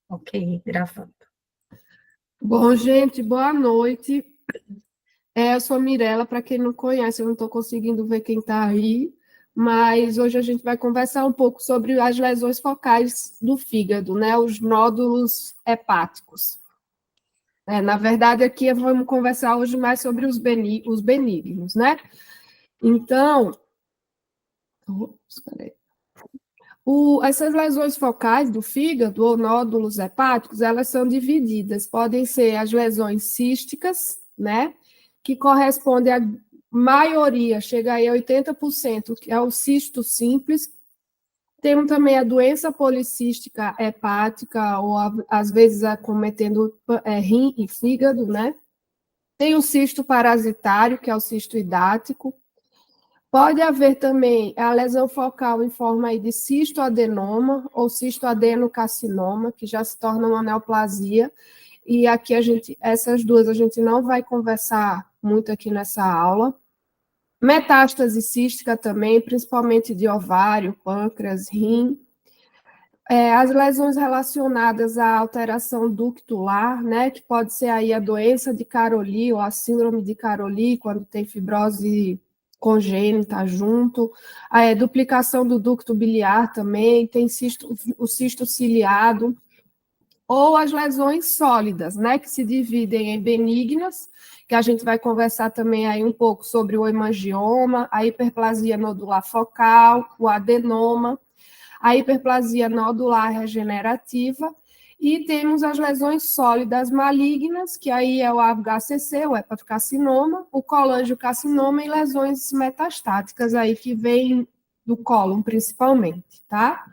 Ok, gravando. Bom, gente, boa noite. Eu sou a Mirella, para quem não conhece, eu não estou conseguindo ver quem está aí, mas hoje a gente vai conversar um pouco sobre as lesões focais do fígado, né? Os nódulos hepáticos. Na verdade, aqui vamos conversar hoje mais sobre os benignos, né? Então, essas lesões focais do fígado ou nódulos hepáticos, elas são divididas. Podem ser as lesões císticas, né? Que correspondem à maioria, chega aí a 80%, que é o cisto simples. Temos também a doença policística hepática, ou às vezes acometendo rim e fígado, né? Tem o cisto parasitário, que é o cisto hidático. Pode haver também a lesão focal em forma aí de cistoadenoma ou cistoadenocarcinoma, que já se torna uma neoplasia, e aqui essas duas a gente não vai conversar muito aqui nessa aula. Metástase cística também, principalmente de ovário, pâncreas, rim. As lesões relacionadas à alteração ductular, né, que pode ser aí a doença de Caroli ou a síndrome de Caroli, quando tem fibrose congênita junto, a duplicação do ducto biliar também, tem o cisto ciliado, ou as lesões sólidas, né, que se dividem em benignas, que a gente vai conversar também aí um pouco sobre o hemangioma, a hiperplasia nodular focal, o adenoma, a hiperplasia nodular regenerativa, e temos as lesões sólidas malignas, que aí é o HCC, o hepatocarcinoma, o colangiocarcinoma e lesões metastáticas aí que vêm do cólon principalmente, tá?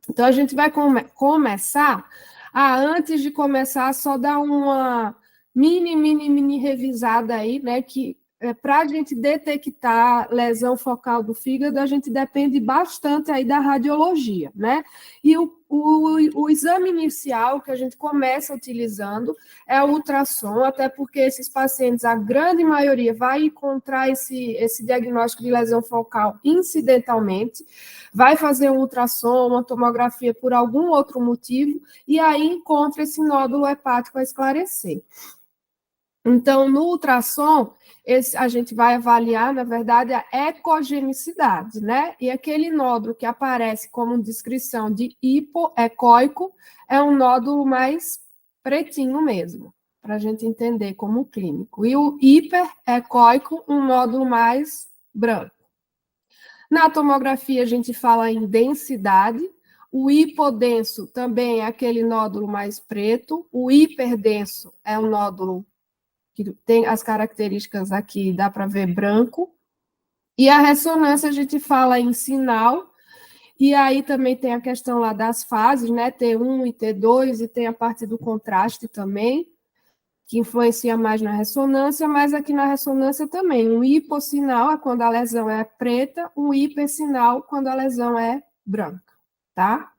Então a gente vai começar, antes de começar, só dar uma mini revisada aí, né, que para a gente detectar lesão focal do fígado, a gente depende bastante aí da radiologia, né? E o exame inicial que a gente começa utilizando é o ultrassom, até porque esses pacientes, a grande maioria, vai encontrar esse diagnóstico de lesão focal incidentalmente, vai fazer um ultrassom, uma tomografia por algum outro motivo, e aí encontra esse nódulo hepático a esclarecer. Então, no ultrassom, a gente vai avaliar, na verdade, a ecogenicidade, né? E aquele nódulo que aparece como descrição de hipoecóico é um nódulo mais pretinho mesmo, para a gente entender como clínico. E o hiperecóico, um nódulo mais branco. Na tomografia, a gente fala em densidade. O hipodenso também é aquele nódulo mais preto. O hiperdenso é um nódulo que tem as características aqui, dá para ver branco. E a ressonância, a gente fala em sinal. E aí também tem a questão lá das fases, né? T1 e T2, e tem a parte do contraste também, que influencia mais na ressonância, mas aqui na ressonância também. Um hipossinal é quando a lesão é preta, um hipersinal quando a lesão é branca, tá?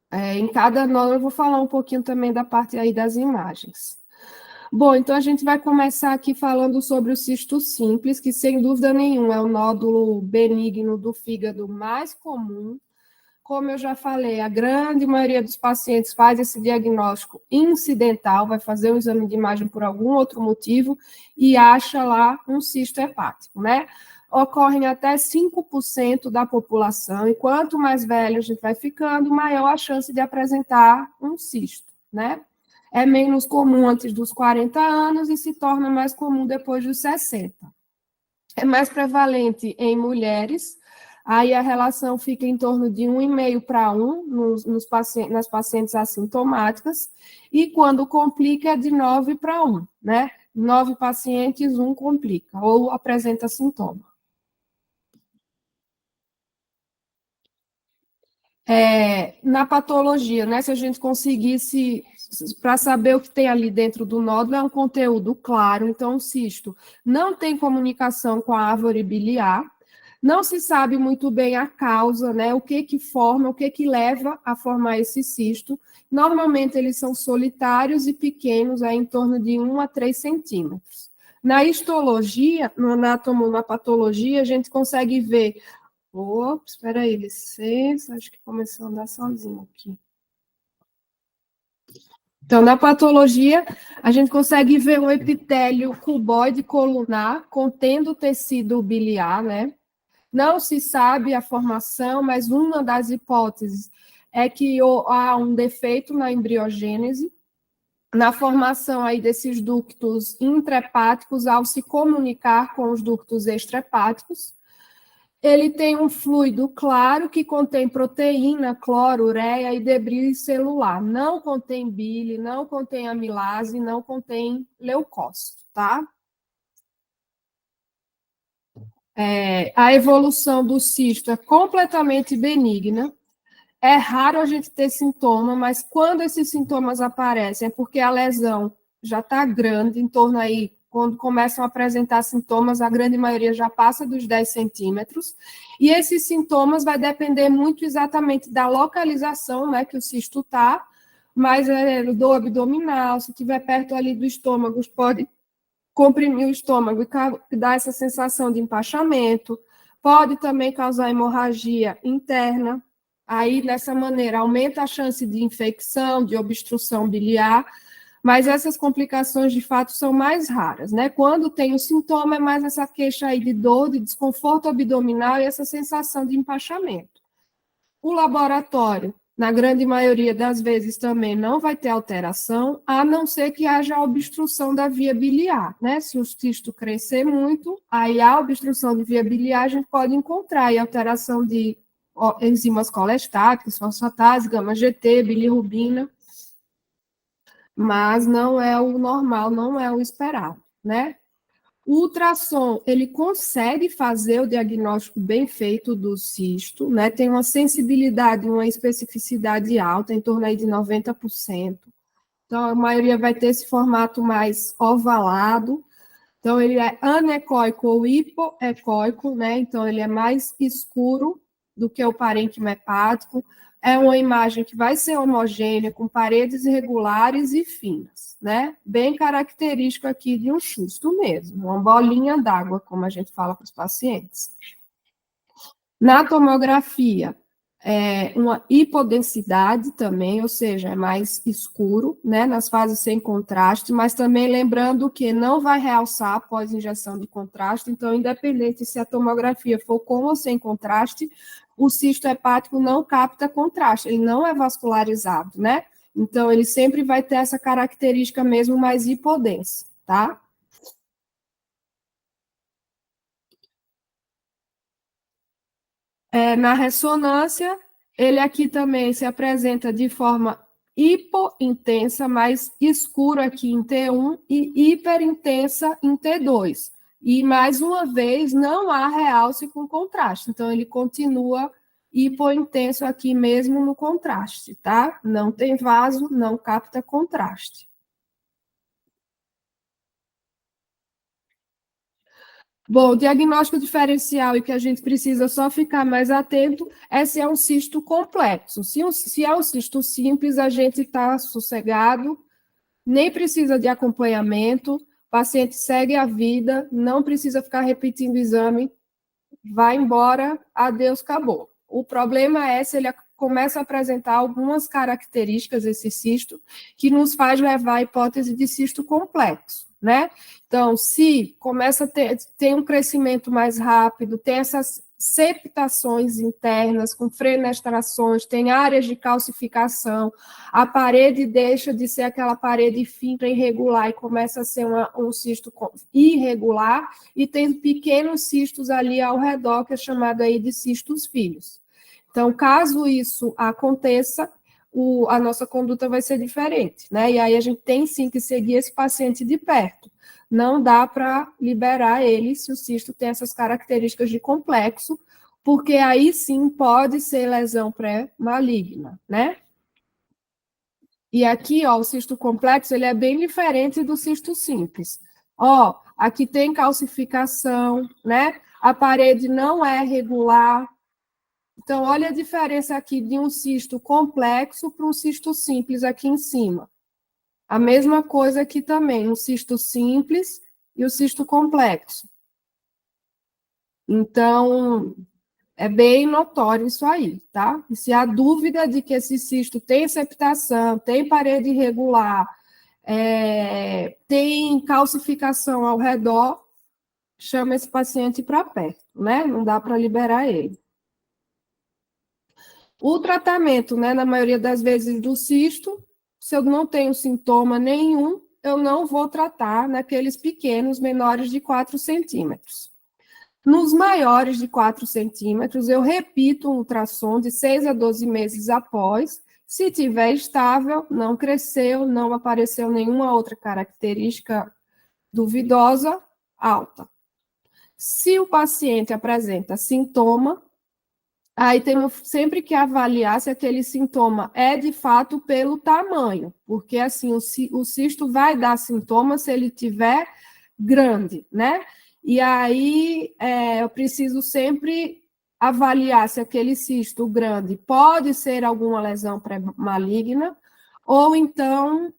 Em cada nódulo eu vou falar um pouquinho também da parte aí das imagens. Bom, então a gente vai começar aqui falando sobre o cisto simples, que sem dúvida nenhuma é o nódulo benigno do fígado mais comum. Como eu já falei, a grande maioria dos pacientes faz esse diagnóstico incidental, vai fazer um exame de imagem por algum outro motivo e acha lá um cisto hepático, né? Ocorrem até 5% da população, e quanto mais velho a gente vai ficando, maior a chance de apresentar um cisto, né? É menos comum antes dos 40 anos e se torna mais comum depois dos 60. É mais prevalente em mulheres, aí a relação fica em torno de 1,5 para 1 nas pacientes assintomáticas, e quando complica é de 9 para 1, né? 9 pacientes, 1 complica, ou apresenta sintoma. Na patologia, né? Se a gente conseguisse, para saber o que tem ali dentro do nódulo, é um conteúdo claro, então o cisto não tem comunicação com a árvore biliar, não se sabe muito bem a causa, né? O que forma, o que leva a formar esse cisto. Normalmente eles são solitários e pequenos, em torno de 1 a 3 centímetros. Na histologia, na patologia, a gente consegue ver. Ops, espera aí, licença, acho que começou a andar sozinho aqui. Então, na patologia, a gente consegue ver um epitélio cuboide colunar contendo tecido biliar, né? Não se sabe a formação, mas uma das hipóteses é que há um defeito na embriogênese, na formação aí desses ductos intrahepáticos ao se comunicar com os ductos extrahepáticos. Ele tem um fluido claro que contém proteína, cloro, ureia e debris celular. Não contém bile, não contém amilase, não contém leucócito, tá? A evolução do cisto é completamente benigna. É raro a gente ter sintoma, mas quando esses sintomas aparecem é porque a lesão já está grande, em torno aí, quando começam a apresentar sintomas, a grande maioria já passa dos 10 centímetros, e esses sintomas vai depender muito exatamente da localização, né, que o cisto está, mas dor abdominal, se estiver perto ali do estômago, pode comprimir o estômago e dar essa sensação de empachamento, pode também causar hemorragia interna, aí dessa maneira aumenta a chance de infecção, de obstrução biliar, mas essas complicações de fato são mais raras, né? Quando tem o sintoma é mais essa queixa aí de dor, de desconforto abdominal e essa sensação de empachamento. O laboratório, na grande maioria das vezes, também não vai ter alteração, a não ser que haja obstrução da via biliar, né? Se o cisto crescer muito, aí a obstrução de via biliar a gente pode encontrar aí alteração de enzimas colestáticas, fosfatase, gama-GT, bilirrubina, mas não é o normal, não é o esperado, né? O ultrassom, ele consegue fazer o diagnóstico bem feito do cisto, né? Tem uma sensibilidade, uma especificidade alta, em torno aí de 90%. Então, a maioria vai ter esse formato mais ovalado. Então, ele é anecoico ou hipoecoico, né? Então, ele é mais escuro do que o parênquima hepático. É uma imagem que vai ser homogênea, com paredes irregulares e finas, né? Bem característico aqui de um cisto mesmo, uma bolinha d'água, como a gente fala para os pacientes. Na tomografia, uma hipodensidade também, ou seja, é mais escuro, né, nas fases sem contraste, mas também lembrando que não vai realçar após injeção de contraste, então, independente se a tomografia for com ou sem contraste, o cisto hepático não capta contraste, ele não é vascularizado, né? Então, ele sempre vai ter essa característica mesmo mais hipodensa, tá? Na ressonância, ele aqui também se apresenta de forma hipointensa, mais escuro aqui em T1 e hiperintensa em T2. E, mais uma vez, não há realce com contraste. Então, ele continua hipointenso aqui mesmo no contraste, tá? Não tem vaso, não capta contraste. Bom, o diagnóstico diferencial e que a gente precisa só ficar mais atento é se é um cisto complexo. Se é um cisto simples, a gente está sossegado, nem precisa de acompanhamento, o paciente segue a vida, não precisa ficar repetindo o exame, vai embora, adeus, acabou. O problema é se ele começa a apresentar algumas características desse cisto que nos faz levar a hipótese de cisto complexo, né? Então, se começa a ter um crescimento mais rápido, tem essas septações internas, com fenestrações, tem áreas de calcificação, a parede deixa de ser aquela parede fina, irregular, e começa a ser um cisto irregular, e tem pequenos cistos ali ao redor, que é chamado aí de cistos filhos. Então, caso isso aconteça, a nossa conduta vai ser diferente, né? E aí a gente tem sim que seguir esse paciente de perto. Não dá para liberar ele se o cisto tem essas características de complexo, porque aí sim pode ser lesão pré-maligna, né? E aqui, ó, o cisto complexo, ele é bem diferente do cisto simples. Ó, aqui tem calcificação, né? A parede não é regular. Então, olha a diferença aqui de um cisto complexo para um cisto simples aqui em cima. A mesma coisa aqui também, um cisto simples e o cisto complexo. Então, É bem notório isso aí, tá? E se há dúvida de que esse cisto tem septação, tem parede irregular, tem calcificação ao redor, chama esse paciente para perto, né? Não dá para liberar ele. O tratamento, né, na maioria das vezes do cisto, se eu não tenho sintoma nenhum, eu não vou tratar naqueles pequenos, menores de 4 centímetros. Nos maiores de 4 centímetros, eu repito um ultrassom de 6 a 12 meses após. Se tiver estável, não cresceu, não apareceu nenhuma outra característica duvidosa, alta. Se o paciente apresenta sintoma, aí temos sempre que avaliar se aquele sintoma é de fato pelo tamanho, porque assim o cisto vai dar sintoma se ele tiver grande, né? E aí eu preciso sempre avaliar se aquele cisto grande pode ser alguma lesão pré-maligna, ou então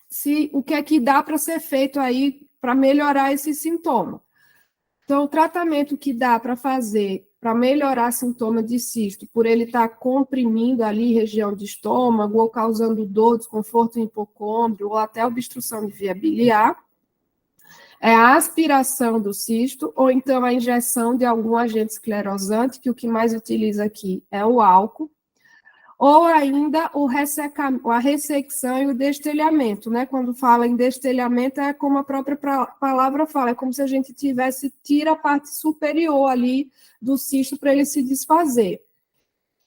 se o que é que dá para ser feito aí para melhorar esse sintoma. Então, o tratamento que dá para fazer para melhorar sintoma de cisto, por ele estar comprimindo ali região de estômago, ou causando dor, desconforto em hipocôndrio, ou até obstrução de via biliar, é a aspiração do cisto, ou então a injeção de algum agente esclerosante, que o que mais utiliza aqui é o álcool, ou ainda a ressecção e o destelhamento, né? Quando fala em destelhamento, é como a própria palavra fala, é como se a gente tira a parte superior ali do cisto para ele se desfazer.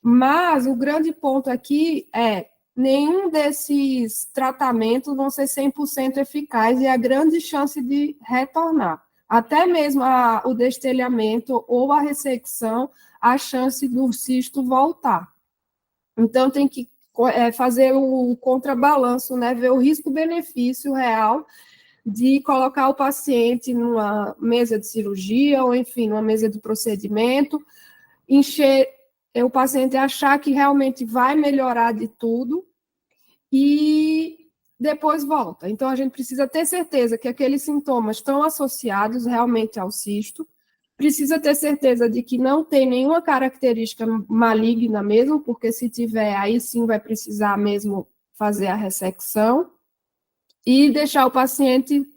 Mas o grande ponto aqui é nenhum desses tratamentos vão ser 100% eficazes e a grande chance de retornar. Até mesmo o destelhamento ou a ressecção, a chance do cisto voltar. Então, tem que fazer o contrabalanço, né? Ver o risco-benefício real de colocar o paciente numa mesa de cirurgia, ou, enfim, numa mesa de procedimento, o paciente achar que realmente vai melhorar de tudo e depois volta. Então, a gente precisa ter certeza que aqueles sintomas estão associados realmente ao cisto, precisa ter certeza de que não tem nenhuma característica maligna mesmo, porque se tiver, aí sim vai precisar mesmo fazer a ressecção, e deixar o paciente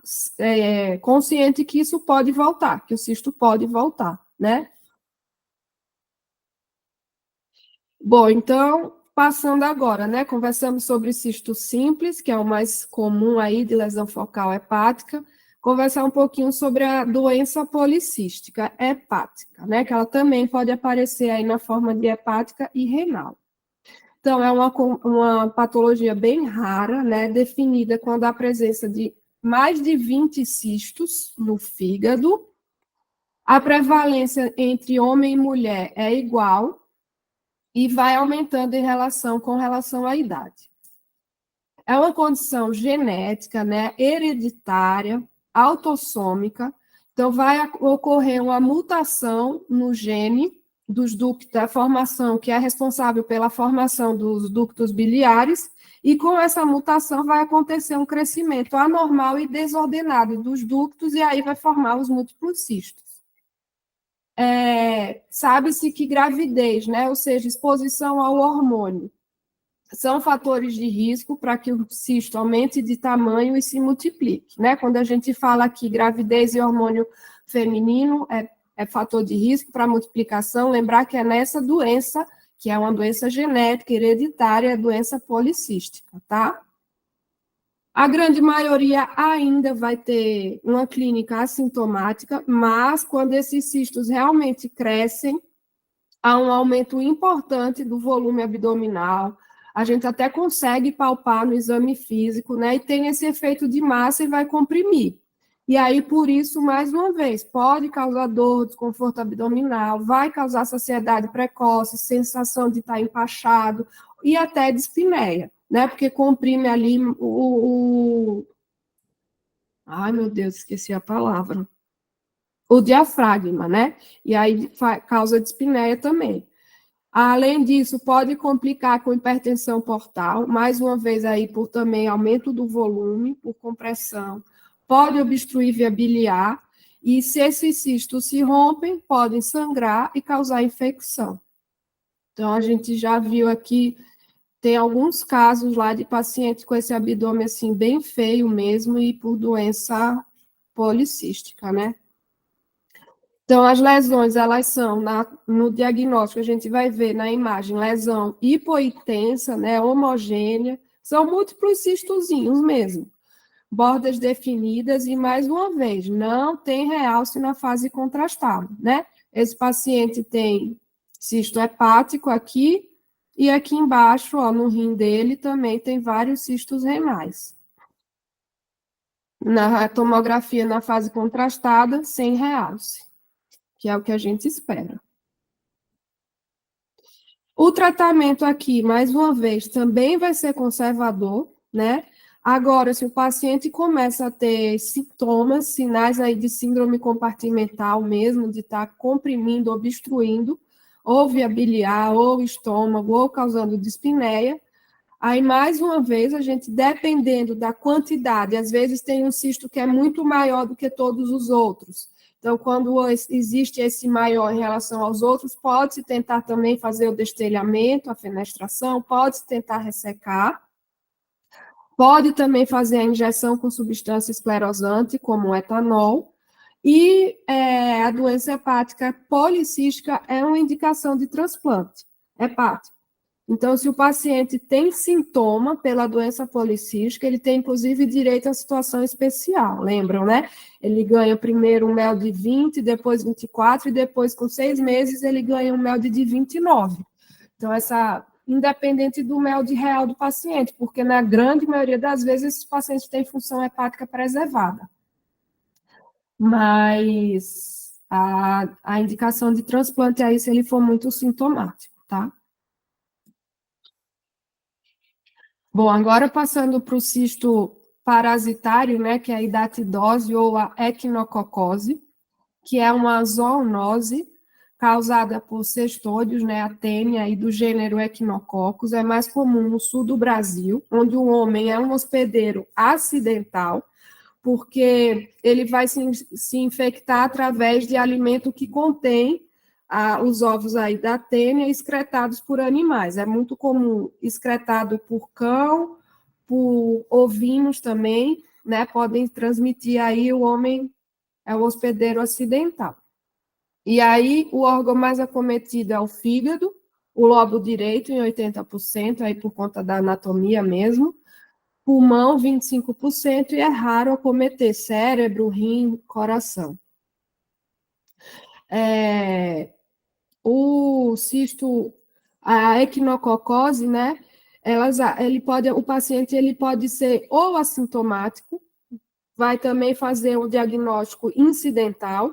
consciente que isso pode voltar, que o cisto pode voltar, né? Bom, então, passando agora, né? Conversamos sobre cisto simples, que é o mais comum aí de lesão focal hepática, conversar um pouquinho sobre a doença policística hepática, né? Que ela também pode aparecer aí na forma de hepática e renal. Então, é uma patologia bem rara, né? Definida quando há presença de mais de 20 cistos no fígado. A prevalência entre homem e mulher é igual e vai aumentando com relação à idade. É uma condição genética, né, hereditária, autossômica, então vai ocorrer uma mutação no gene dos ductos, da formação, que é responsável pela formação dos ductos biliares, e com essa mutação vai acontecer um crescimento anormal e desordenado dos ductos, e aí vai formar os múltiplos cistos. Sabe-se que gravidez, né, ou seja, exposição ao hormônio, são fatores de risco para que o cisto aumente de tamanho e se multiplique, né? Quando a gente fala aqui gravidez e hormônio feminino é fator de risco para multiplicação, lembrar que é nessa doença, que é uma doença genética hereditária, é doença policística, tá? A grande maioria ainda vai ter uma clínica assintomática, mas quando esses cistos realmente crescem, há um aumento importante do volume abdominal, a gente até consegue palpar no exame físico, né? E tem esse efeito de massa e vai comprimir. E aí, por isso, mais uma vez, pode causar dor, desconforto abdominal, vai causar saciedade precoce, sensação de estar empachado e até dispneia, né? Porque comprime ali Ai, meu Deus, esqueci a palavra. O diafragma, né? E aí causa dispneia também. Além disso, pode complicar com hipertensão portal, mais uma vez aí por também aumento do volume, por compressão, pode obstruir via biliar, E se esses cistos se rompem, podem sangrar e causar infecção. Então, a gente já viu aqui, tem alguns casos lá de pacientes com esse abdômen assim, bem feio mesmo, e por doença policística, né? Então, as lesões, elas são, no diagnóstico, a gente vai ver na imagem, lesão hipointensa, né, homogênea, são múltiplos cistozinhos mesmo, bordas definidas, e mais uma vez, não tem realce na fase contrastada, né? Esse paciente tem cisto hepático aqui, e aqui embaixo, ó, no rim dele, também tem vários cistos renais. Na tomografia na fase contrastada, sem realce, que é o que a gente espera. O tratamento aqui, mais uma vez, também vai ser conservador, né? Agora, se o paciente começa a ter sintomas, sinais aí de síndrome compartimental mesmo, de estar comprimindo, obstruindo, ou via biliar, ou estômago, ou causando dispneia, aí, mais uma vez, a gente, dependendo da quantidade, às vezes tem um cisto que é muito maior do que todos os outros. Então, quando existe esse maior em relação aos outros, pode-se tentar também fazer o destelhamento, a fenestração, pode-se tentar ressecar, pode também fazer a injeção com substância esclerosante, como o etanol, e a doença hepática policística é uma indicação de transplante hepático. Então, se o paciente tem sintoma pela doença policística, ele tem, inclusive, direito à situação especial, lembram, né? Ele ganha primeiro um mel de 20, depois 24, e depois, com 6 meses, ele ganha um mel de 29. Então, independente do mel de real do paciente, porque na grande maioria das vezes, esses pacientes têm função hepática preservada. Mas a indicação de transplante aí, se ele for muito sintomático, tá? Bom, agora passando para o cisto parasitário, né, que é a hidatidose ou a equinococose, que é uma zoonose causada por cestódios, né, a tênia aí do gênero Echinococcus, é mais comum no sul do Brasil, onde o homem é um hospedeiro acidental, porque ele vai se infectar através de alimento que contém os ovos aí da tênia excretados por animais. É muito comum excretado por cão, por ovinos também, né? Podem transmitir aí o homem é o hospedeiro acidental. E aí o órgão mais acometido é o fígado, o lobo direito em 80%, aí por conta da anatomia mesmo, pulmão 25%, e é raro acometer cérebro, rim, coração. O cisto, a equinococose, né? O paciente ele pode ser ou assintomático, vai também fazer um diagnóstico incidental,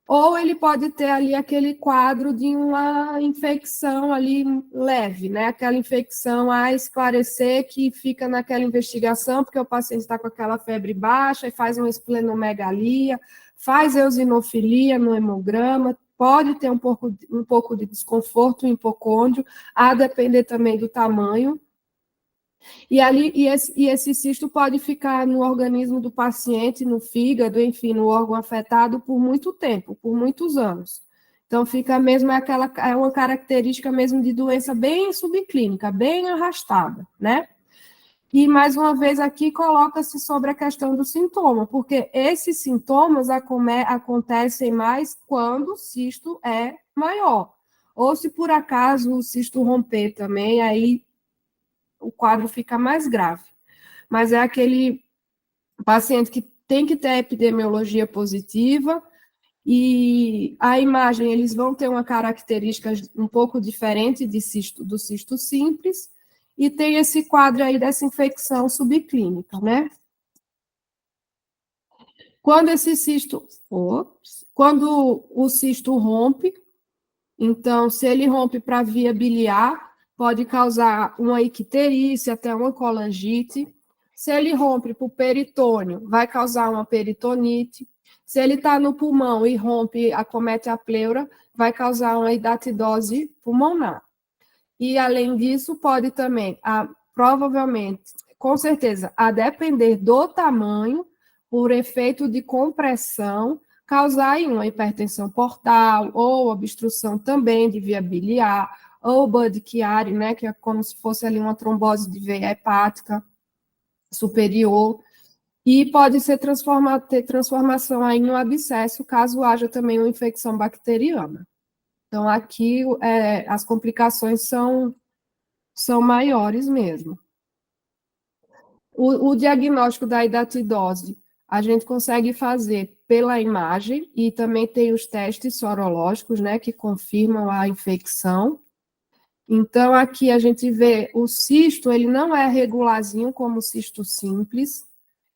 ou ele pode ter ali aquele quadro de uma infecção ali leve, né? Aquela infecção a esclarecer que fica naquela investigação, porque o paciente está com aquela febre baixa e faz uma esplenomegalia, faz eosinofilia no hemograma, pode ter um pouco de desconforto, um hipocôndrio, a depender também do tamanho. E esse cisto pode ficar no organismo do paciente, no fígado, enfim, no órgão afetado por muito tempo, por muitos anos. Então, fica mesmo é uma característica mesmo de doença bem subclínica, bem arrastada, né? E, mais uma vez, aqui coloca-se sobre a questão do sintoma, porque esses sintomas acontecem mais quando o cisto é maior. Ou se, por acaso, o cisto romper também, aí o quadro fica mais grave. Mas é aquele paciente que tem que ter epidemiologia positiva, e a imagem, eles vão ter uma característica um pouco diferente do cisto simples, e tem esse quadro aí dessa infecção subclínica, né? Quando o cisto rompe, então, se ele rompe para a via biliar, pode causar uma icterícia, até uma colangite. Se ele rompe para o peritônio, vai causar uma peritonite. Se ele está no pulmão e rompe, acomete a pleura, vai causar uma hidatidose pulmonar. E, além disso, pode também, provavelmente, com certeza, a depender do tamanho, por efeito de compressão, causar uma hipertensão portal, ou obstrução também de via biliar, ou Budd-Chiari, né, que é como se fosse ali uma trombose de veia hepática superior, e pode ser ter transformação aí em um abscesso, caso haja também uma infecção bacteriana. Então, aqui as complicações são maiores mesmo. O diagnóstico da hidatidose a gente consegue fazer pela imagem e também tem os testes sorológicos, né, que confirmam a infecção. Então, aqui a gente vê o cisto, ele não é regularzinho como o cisto simples,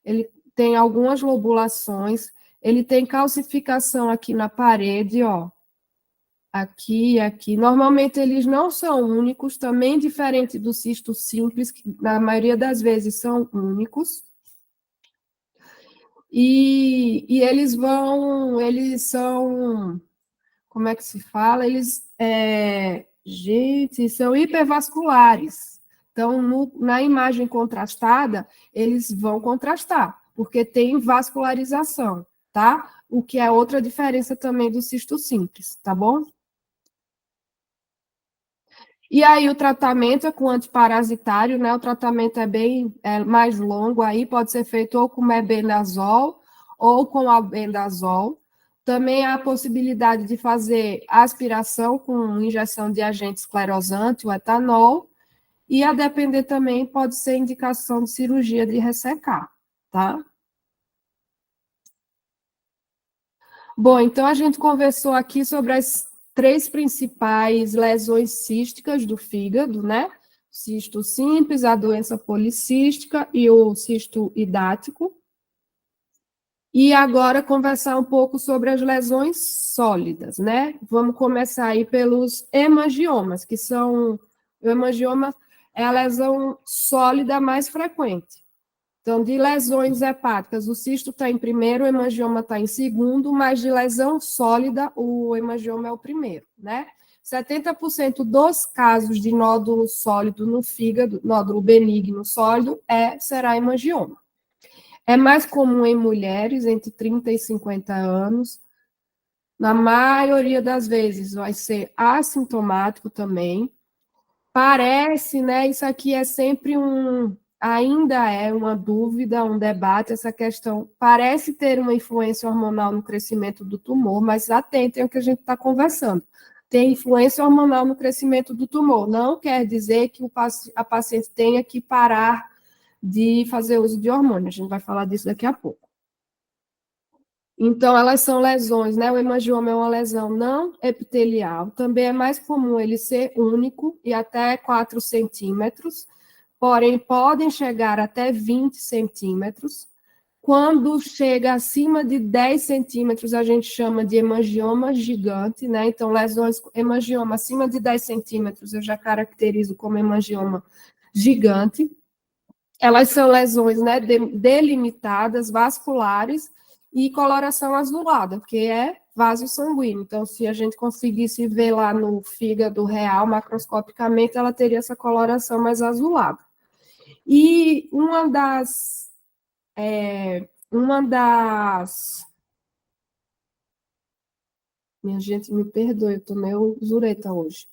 ele tem algumas lobulações, ele tem calcificação aqui na parede, ó, aqui e aqui. Normalmente eles não são únicos, também diferente do cisto simples, que na maioria das vezes são únicos. E eles são, como é que se fala? Gente, são hipervasculares. Então, na imagem contrastada, eles vão contrastar, porque tem vascularização, tá? O que é outra diferença também do cisto simples, tá bom? E aí o tratamento é com antiparasitário, né? O tratamento é mais longo aí, pode ser feito ou com mebendazol ou com albendazol. Também há a possibilidade de fazer aspiração com injeção de agente esclerosante, o etanol, e a depender também pode ser indicação de cirurgia de ressecar, tá? Bom, então a gente conversou aqui sobre as três principais lesões císticas do fígado, né? Cisto simples, a doença policística e o cisto hidático. E agora conversar um pouco sobre as lesões sólidas, né? Vamos começar aí pelos hemangiomas, que são... O hemangioma é a lesão sólida mais frequente. Então, de lesões hepáticas, o cisto está em primeiro, o hemangioma está em segundo, mas de lesão sólida, o hemangioma é o primeiro, né? 70% dos casos de nódulo sólido no fígado, nódulo benigno sólido, será hemangioma. É mais comum em mulheres entre 30 e 50 anos. Na maioria das vezes vai ser assintomático também. Parece, né? Isso aqui é sempre ainda é uma dúvida, um debate, essa questão. Parece ter uma influência hormonal no crescimento do tumor, mas atentem ao que a gente está conversando. Tem influência hormonal no crescimento do tumor. Não quer dizer que a paciente tenha que parar de fazer uso de hormônio. A gente vai falar disso daqui a pouco. Então, elas são lesões, né? O hemangioma é uma lesão não epitelial, também é mais comum ele ser único e até 4 centímetros, porém podem chegar até 20 centímetros. Quando chega acima de 10 centímetros, a gente chama de hemangioma gigante, né? Então, lesões, hemangioma acima de 10 centímetros, eu já caracterizo como hemangioma gigante. Elas são lesões, né, delimitadas, vasculares, e coloração azulada, porque é vaso sanguíneo. Então, se a gente conseguisse ver lá no fígado real, macroscopicamente, ela teria essa coloração mais azulada. E uma das minha gente, me perdoe, eu estou meio zureta hoje.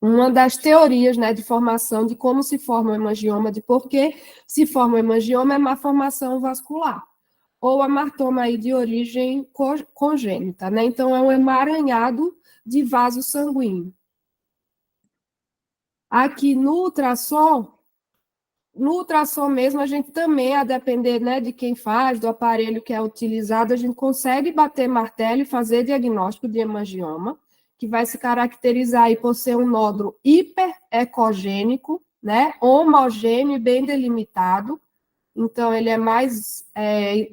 Uma das teorias, né, de formação, de como se forma o hemangioma, de por que se forma o hemangioma, é má formação vascular, ou amartoma aí de origem congênita, né? Então, é um emaranhado de vaso sanguíneo. Aqui no ultrassom mesmo, a gente também, a depender, né, de quem faz, do aparelho que é utilizado, a gente consegue bater martelo e fazer diagnóstico de hemangioma, que vai se caracterizar aí por ser um nódulo hiperecogênico, né, homogêneo e bem delimitado. Então, ele é mais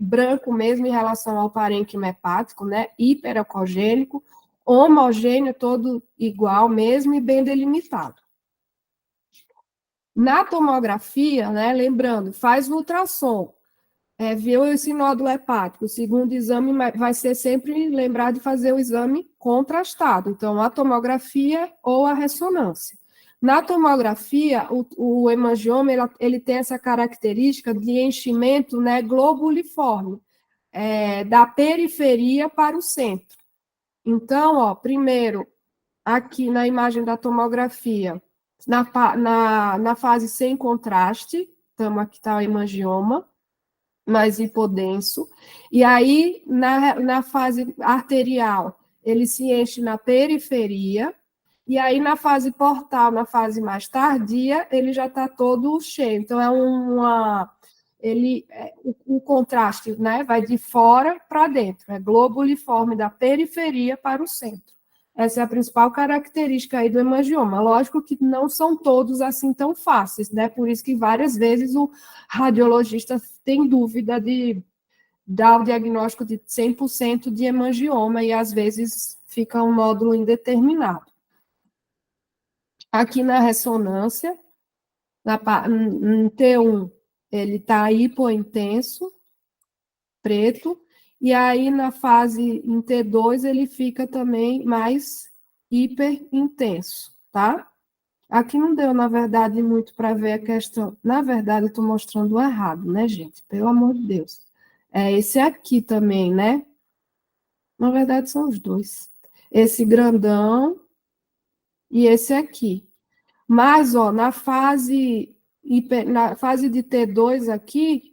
branco mesmo em relação ao parênquima hepático, né, hiperecogênico, homogêneo, todo igual mesmo e bem delimitado. Na tomografia, né, lembrando, faz o ultrassom, viu esse nódulo hepático, o segundo exame vai ser sempre lembrar de fazer o exame contrastado, então a tomografia ou a ressonância. Na tomografia, o hemangioma ele tem essa característica de enchimento, né, globuliforme, da periferia para o centro. Então, ó, primeiro, aqui na imagem da tomografia, na fase sem contraste, aqui está o hemangioma, mais hipodenso, e aí, na fase arterial, ele se enche na periferia, e aí na fase portal, na fase mais tardia, ele já está todo cheio. Então, o contraste, né, vai de fora para dentro, é globuliforme da periferia para o centro. Essa é a principal característica aí do hemangioma. Lógico que não são todos assim tão fáceis, né? Por isso que várias vezes o radiologista tem dúvida de dar o diagnóstico de 100% de hemangioma e às vezes fica um nódulo indeterminado. Aqui na ressonância, em T1, ele está hipointenso, preto, e aí na fase em T2 ele fica também mais hiperintenso, tá? Aqui não deu, na verdade, muito para ver a questão. Na verdade, eu estou mostrando o errado, né, gente? Pelo amor de Deus. É esse aqui também, né? Na verdade, são os dois. Esse grandão e esse aqui. Mas, ó, na fase de T2 aqui,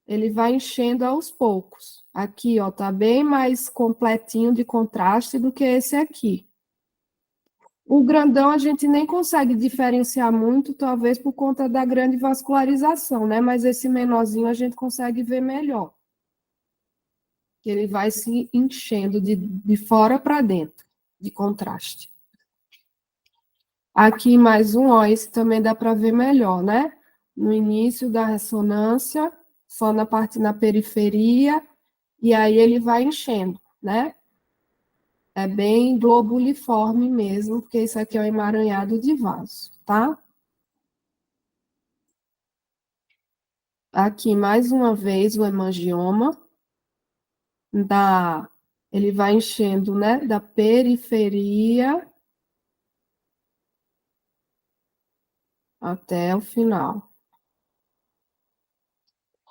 ele vai enchendo aos poucos. Aqui, ó, tá bem mais completinho de contraste do que esse aqui. O grandão a gente nem consegue diferenciar muito, talvez por conta da grande vascularização, né? Mas esse menorzinho a gente consegue ver melhor. Ele vai se enchendo de fora para dentro, de contraste. Aqui mais um, ó, esse também dá para ver melhor, né? No início da ressonância, só na periferia, e aí ele vai enchendo, né? É bem globuliforme mesmo, porque isso aqui é um emaranhado de vaso, tá? Aqui, mais uma vez, o hemangioma, ele vai enchendo, né, da periferia até o final.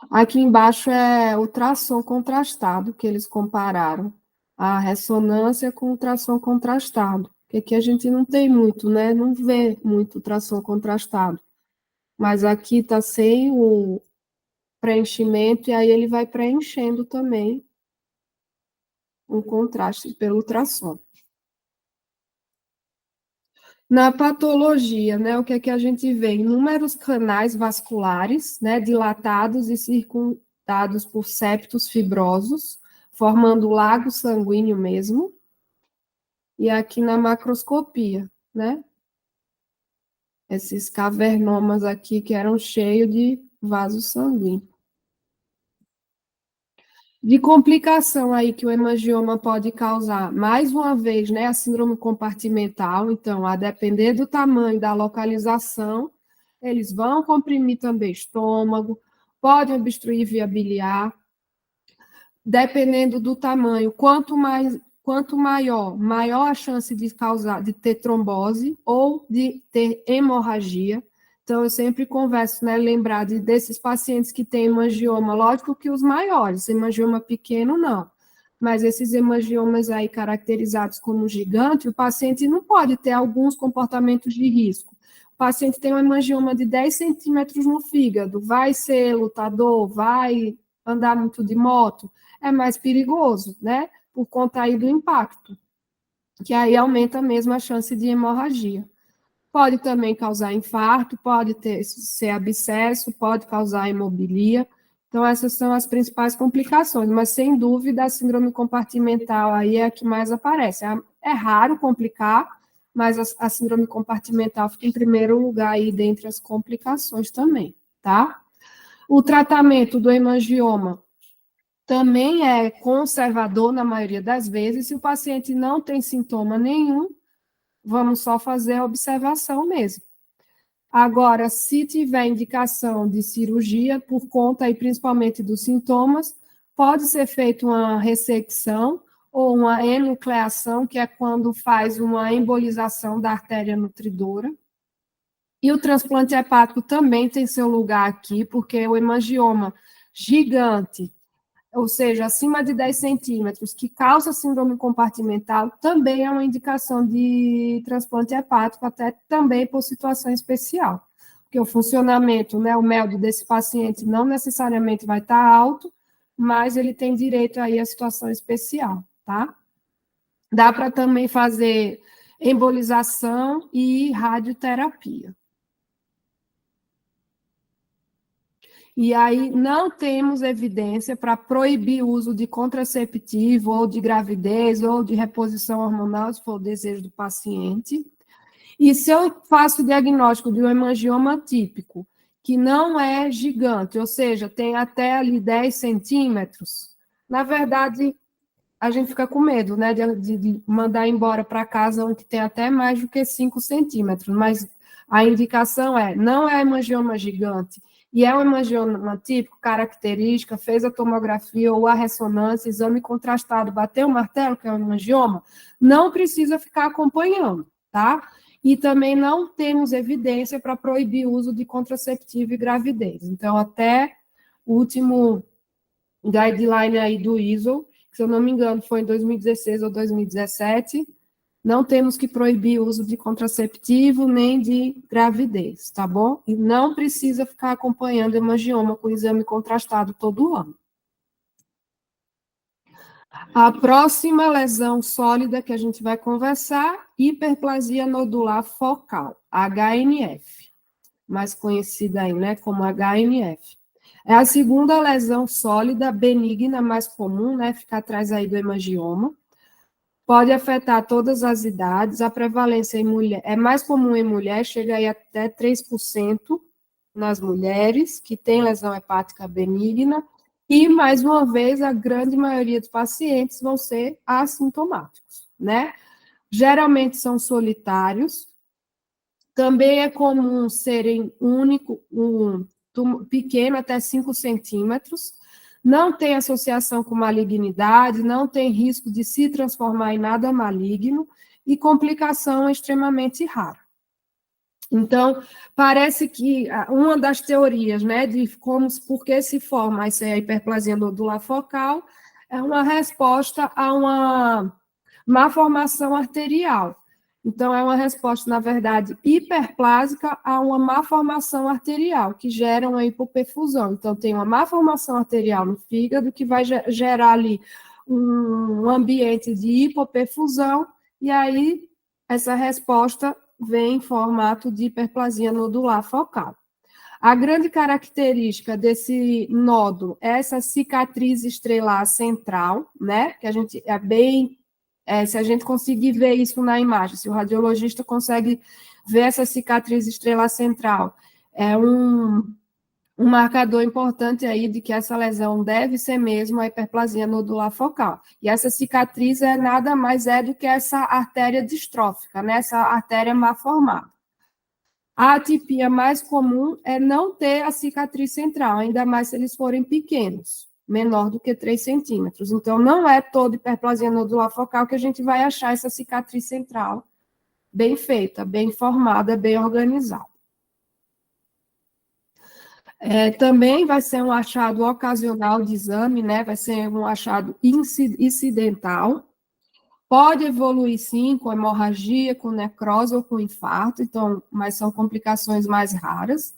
Aqui embaixo é o ultrassom contrastado, que eles compararam a ressonância com o ultrassom contrastado, porque aqui a gente não tem muito, né, não vê muito ultrassom contrastado, mas aqui está sem o preenchimento, e aí ele vai preenchendo também um contraste pelo ultrassom. Na patologia, né, o que é que a gente vê? Inúmeros canais vasculares, né, dilatados e circundados por septos fibrosos, formando lago sanguíneo mesmo. E aqui na macroscopia, né, esses cavernomas aqui que eram cheios de vaso sanguíneo. De complicação aí que o hemangioma pode causar, mais uma vez, né, a síndrome compartimental, então, a depender do tamanho, da localização, eles vão comprimir também estômago, podem obstruir via biliar, dependendo do tamanho, quanto maior a chance de ter trombose ou de ter hemorragia. Então, eu sempre converso, né, lembrar desses pacientes que têm hemangioma, lógico que os maiores, hemangioma pequeno não, mas esses hemangiomas aí caracterizados como gigante, o paciente não pode ter alguns comportamentos de risco. O paciente tem um hemangioma de 10 centímetros no fígado, vai ser lutador, vai andar muito de moto, é mais perigoso, né, por conta aí do impacto, que aí aumenta mesmo a chance de hemorragia. Pode também causar infarto, ser abscesso, pode causar hemobilia. Então, essas são as principais complicações, mas sem dúvida a síndrome compartimental aí é a que mais aparece. É raro complicar, mas a síndrome compartimental fica em primeiro lugar aí dentre as complicações também, tá? O tratamento do hemangioma também é conservador na maioria das vezes. Se o paciente não tem sintoma nenhum, vamos só fazer a observação mesmo. Agora, se tiver indicação de cirurgia, por conta aí principalmente dos sintomas, pode ser feita uma ressecção ou uma enucleação, que é quando faz uma embolização da artéria nutridora. E o transplante hepático também tem seu lugar aqui, porque o hemangioma gigante, ou seja, acima de 10 centímetros, que causa síndrome compartimental, também é uma indicação de transplante hepático, até também por situação especial. Porque o funcionamento, né, o MELD desse paciente não necessariamente vai estar alto, mas ele tem direito aí à situação especial, tá? Dá para também fazer embolização e radioterapia. E aí não temos evidência para proibir o uso de contraceptivo, ou de gravidez, ou de reposição hormonal, se for o desejo do paciente. E se eu faço o diagnóstico de um hemangioma típico, que não é gigante, ou seja, tem até ali 10 centímetros, na verdade, a gente fica com medo, né, de mandar embora para casa onde tem até mais do que 5 centímetros, mas a indicação não é hemangioma gigante, e é um hemangioma típico, característica, fez a tomografia ou a ressonância, exame contrastado, bateu o martelo, que é um hemangioma, não precisa ficar acompanhando, tá? E também não temos evidência para proibir o uso de contraceptivo e gravidez. Então, até o último guideline aí do ISO, que, se eu não me engano, foi em 2016 ou 2017, não temos que proibir o uso de contraceptivo nem de gravidez, tá bom? E não precisa ficar acompanhando hemangioma com exame contrastado todo ano. A próxima lesão sólida que a gente vai conversar, hiperplasia nodular focal, HNF, mais conhecida aí, né, como HNF. É a segunda lesão sólida benigna mais comum, né, fica atrás aí do hemangioma. Pode afetar todas as idades, a prevalência em mulher é mais comum em mulher, chega aí até 3% nas mulheres que têm lesão hepática benigna, e, mais uma vez, a grande maioria dos pacientes vão ser assintomáticos, né? Geralmente são solitários, também é comum serem pequeno, até 5 centímetros, não tem associação com malignidade, não tem risco de se transformar em nada maligno, e complicação é extremamente rara. Então, parece que uma das teorias, né, de por que se forma essa hiperplasia nodular focal é uma resposta a uma má formação arterial. Então, é uma resposta, na verdade, hiperplásica a uma má formação arterial, que gera uma hipoperfusão. Então, tem uma má formação arterial no fígado, que vai gerar ali um ambiente de hipoperfusão, e aí essa resposta vem em formato de hiperplasia nodular focal. A grande característica desse nódulo é essa cicatriz estrelar central, né? Que a gente é bem. Se a gente conseguir ver isso na imagem, se o radiologista consegue ver essa cicatriz estrelar central, é um marcador importante aí de que essa lesão deve ser mesmo a hiperplasia nodular focal. E essa cicatriz nada mais do que essa artéria distrófica, né? Essa artéria mal formada. A atipia mais comum é não ter a cicatriz central, ainda mais se eles forem pequenos, menor do que 3 centímetros. Então, não é toda hiperplasia nodular focal que a gente vai achar essa cicatriz central bem feita, bem formada, bem organizada. Também vai ser um achado ocasional de exame, né? Vai ser um achado incidental. Pode evoluir, sim, com hemorragia, com necrose ou com infarto, então, mas são complicações mais raras.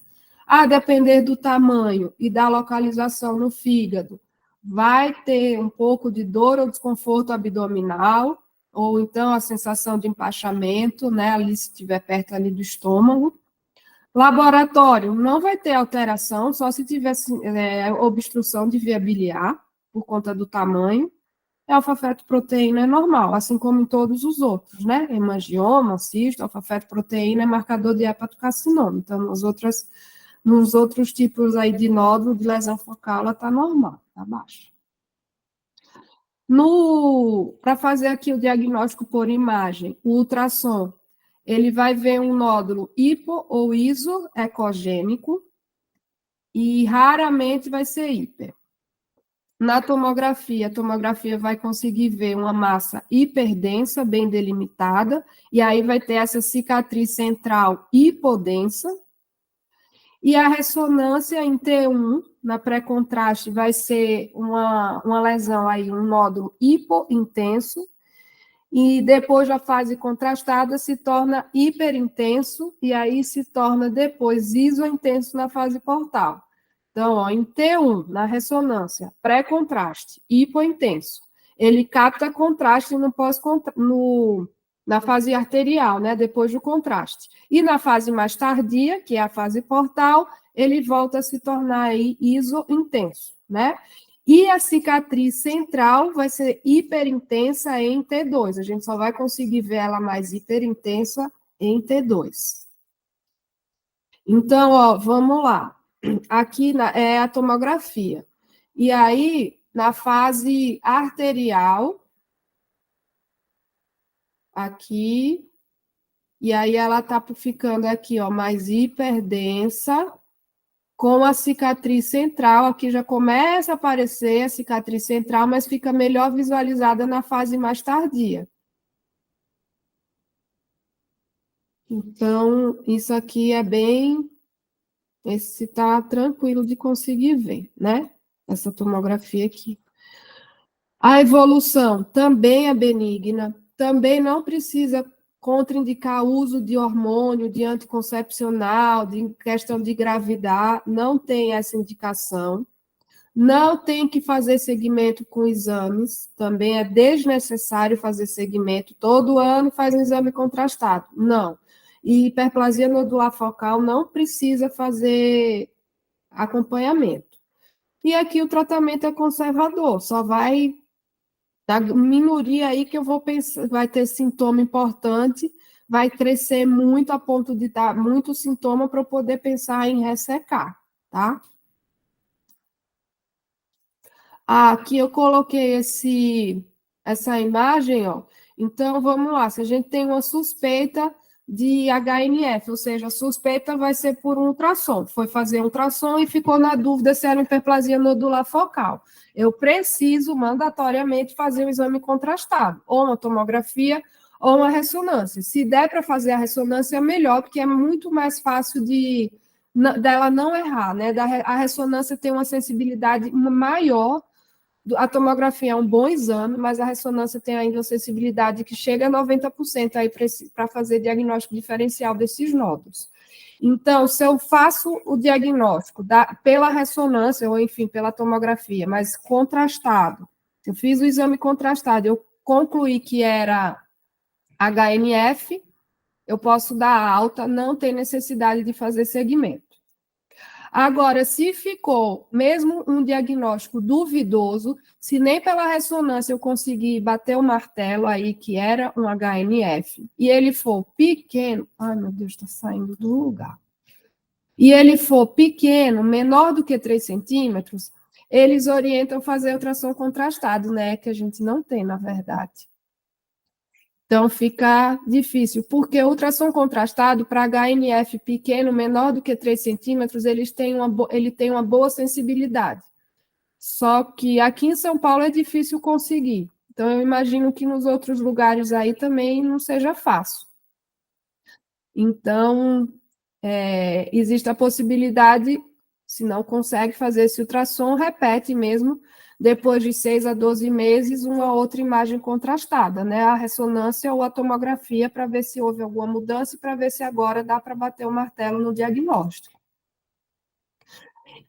A depender do tamanho e da localização no fígado, vai ter um pouco de dor ou desconforto abdominal, ou então a sensação de empachamento, né? Ali, se estiver perto ali do estômago. Laboratório, não vai ter alteração, só se tivesse obstrução de via biliar, por conta do tamanho. Alfa-fetoproteína é normal, assim como em todos os outros, né? Hemangioma, cisto, alfa-fetoproteína é marcador de hepatocarcinoma. Então, nos outros tipos aí de nódulo de lesão focal, ela está normal, está baixa. Para fazer aqui o diagnóstico por imagem, o ultrassom, ele vai ver um nódulo hipo ou isoecogênico e raramente vai ser hiper. Na tomografia, a tomografia vai conseguir ver uma massa hiperdensa, bem delimitada, e aí vai ter essa cicatriz central hipodensa, e a ressonância em T1, na pré-contraste, vai ser uma lesão aí, um nódulo hipointenso, e depois da fase contrastada se torna hiperintenso, e aí se torna depois isointenso na fase portal. Então, ó, em T1, na ressonância, pré-contraste, hipointenso, ele capta contraste na fase arterial, né, depois do contraste. E na fase mais tardia, que é a fase portal, ele volta a se tornar aí isointenso, né? E a cicatriz central vai ser hiperintensa em T2. A gente só vai conseguir ver ela mais hiperintensa em T2. Então, ó, vamos lá. Aqui é a tomografia. E aí, na fase arterial, aqui, e aí ela tá ficando aqui, ó, mais hiperdensa, com a cicatriz central, aqui já começa a aparecer a cicatriz central, mas fica melhor visualizada na fase mais tardia. Então, isso aqui é bem... Esse tá tranquilo de conseguir ver, né? Essa tomografia aqui. A evolução também é benigna, também não precisa contraindicar o uso de hormônio, de anticoncepcional, de questão de gravidar, não tem essa indicação. Não tem que fazer segmento com exames, também é desnecessário fazer segmento. Todo ano faz um exame contrastado. Não. E hiperplasia nodular focal não precisa fazer acompanhamento. E aqui o tratamento é conservador, só vai dar minoria aí que eu vou pensar, vai ter sintoma importante, vai crescer muito a ponto de dar muito sintoma para eu poder pensar em ressecar, tá? Aqui eu coloquei essa imagem, ó. Então, vamos lá. Se a gente tem uma suspeita de HNF, ou seja, a suspeita vai ser por um ultrassom. Foi fazer um ultrassom e ficou na dúvida se era hiperplasia nodular focal. Eu preciso, mandatoriamente, fazer um exame contrastado, ou uma tomografia, ou uma ressonância. Se der para fazer a ressonância, é melhor, porque é muito mais fácil dela não errar, né? A ressonância tem uma sensibilidade maior. A tomografia é um bom exame, mas a ressonância tem ainda uma sensibilidade que chega a 90% aí para fazer diagnóstico diferencial desses nódulos. Então, se eu faço o diagnóstico pela ressonância, ou enfim, pela tomografia, mas contrastado, eu fiz o exame contrastado, eu concluí que era HNF, eu posso dar alta, não tem necessidade de fazer segmento. Agora, se ficou mesmo um diagnóstico duvidoso, se nem pela ressonância eu conseguir bater o martelo aí que era um HNF, e ele for pequeno, ai meu Deus, está saindo do lugar, e ele for pequeno, menor do que 3 centímetros, eles orientam fazer ultrassom contrastado, né, que a gente não tem, na verdade. Então, fica difícil, porque o ultrassom contrastado para HNF pequeno, menor do que 3 centímetros, ele tem uma boa sensibilidade. Só que aqui em São Paulo é difícil conseguir. Então, eu imagino que nos outros lugares aí também não seja fácil. Então, existe a possibilidade, se não consegue fazer esse ultrassom, repete mesmo, depois de 6 a 12 meses, uma outra imagem contrastada, né? A ressonância ou a tomografia, para ver se houve alguma mudança e para ver se agora dá para bater o martelo no diagnóstico.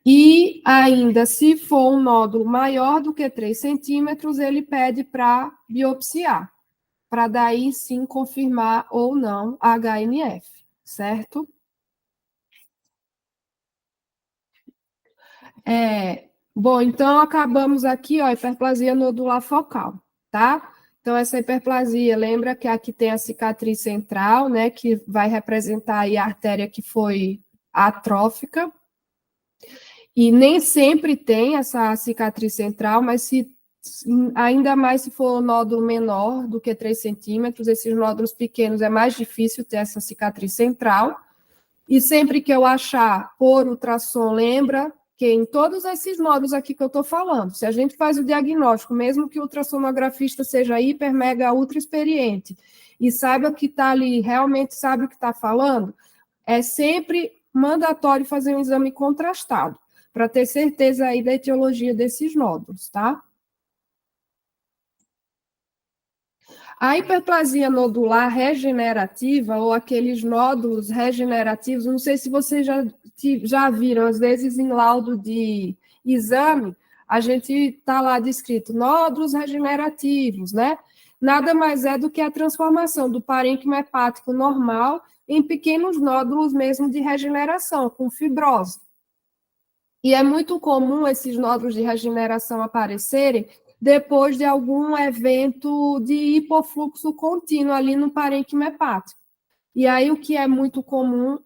E ainda, se for um nódulo maior do que 3 centímetros, ele pede para biopsiar, para daí sim confirmar ou não a HNF, certo? Bom, então acabamos aqui, ó, hiperplasia nodular focal, tá? Então, essa hiperplasia, lembra que aqui tem a cicatriz central, né, que vai representar aí a artéria que foi atrófica, e nem sempre tem essa cicatriz central, mas ainda mais se for um nódulo menor do que 3 centímetros, esses nódulos pequenos é mais difícil ter essa cicatriz central, e sempre que eu achar por ultrassom, lembra que em todos esses nódulos aqui que eu estou falando, se a gente faz o diagnóstico, mesmo que o ultrassonografista seja hiper, mega, ultra experiente, e saiba que está ali, realmente sabe o que está falando, é sempre mandatório fazer um exame contrastado, para ter certeza aí da etiologia desses nódulos, tá? A hiperplasia nodular regenerativa, ou aqueles nódulos regenerativos, não sei se vocês já viram, às vezes em laudo de exame, a gente está lá descrito nódulos regenerativos, né? Nada mais é do que a transformação do parênquima hepático normal em pequenos nódulos mesmo de regeneração, com fibrose. E é muito comum esses nódulos de regeneração aparecerem depois de algum evento de hipofluxo contínuo ali no parênquima hepático. E aí o que é muito comum,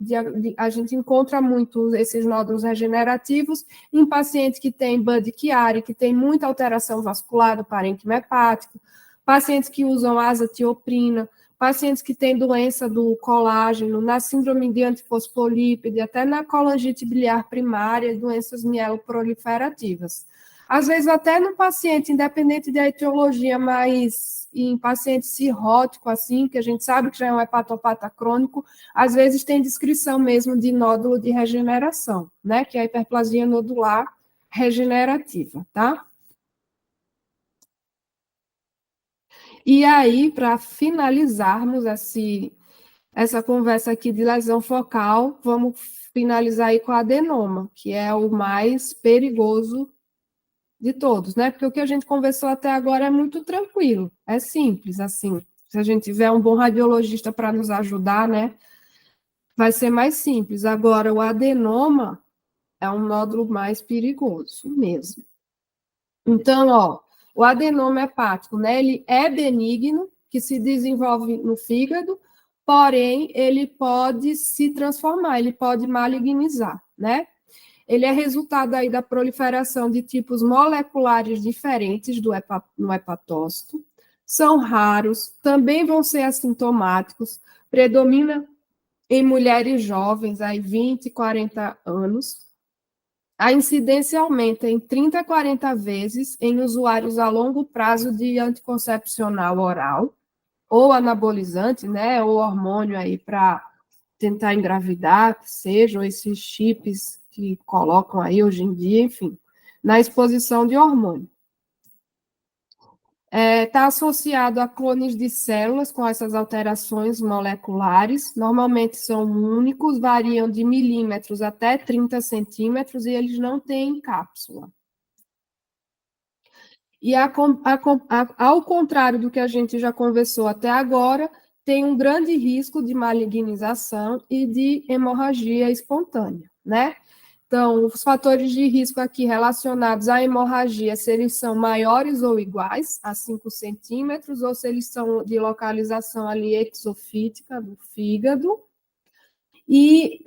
a gente encontra muito esses nódulos regenerativos em pacientes que têm Budd-Chiari, que tem muita alteração vascular do parênquima hepático, pacientes que usam azatioprina, pacientes que têm doença do colágeno, na síndrome de antifosfolípide, até na colangite biliar primária, doenças mieloproliferativas. Às vezes, até no paciente, independente da etiologia, mas em paciente cirrótico, assim, que a gente sabe que já é um hepatopata crônico, às vezes tem descrição mesmo de nódulo de regeneração, né, que é a hiperplasia nodular regenerativa, tá? E aí, para finalizarmos essa conversa aqui de lesão focal, vamos finalizar aí com a adenoma, que é o mais perigoso de todos, né? Porque o que a gente conversou até agora é muito tranquilo, é simples, assim. Se a gente tiver um bom radiologista para nos ajudar, né? Vai ser mais simples. Agora, o adenoma é um nódulo mais perigoso mesmo. Então, ó, o adenoma hepático, né? Ele é benigno, que se desenvolve no fígado, porém, ele pode se transformar, ele pode malignizar, né? Ele é resultado aí da proliferação de tipos moleculares diferentes no hepatócito, são raros, também vão ser assintomáticos, predomina em mulheres jovens, aí 20, 40 anos. A incidência aumenta em 30 a 40 vezes em usuários a longo prazo de anticoncepcional oral, ou anabolizante, né, ou hormônio aí para tentar engravidar, que sejam esses chips que colocam aí hoje em dia, enfim, na exposição de hormônio. Está associado a clones de células com essas alterações moleculares, normalmente são únicos, variam de milímetros até 30 centímetros e eles não têm cápsula. E ao contrário do que a gente já conversou até agora, tem um grande risco de malignização e de hemorragia espontânea, né? Então, os fatores de risco aqui relacionados à hemorragia, se eles são maiores ou iguais a 5 centímetros, ou se eles são de localização ali exofítica do fígado. E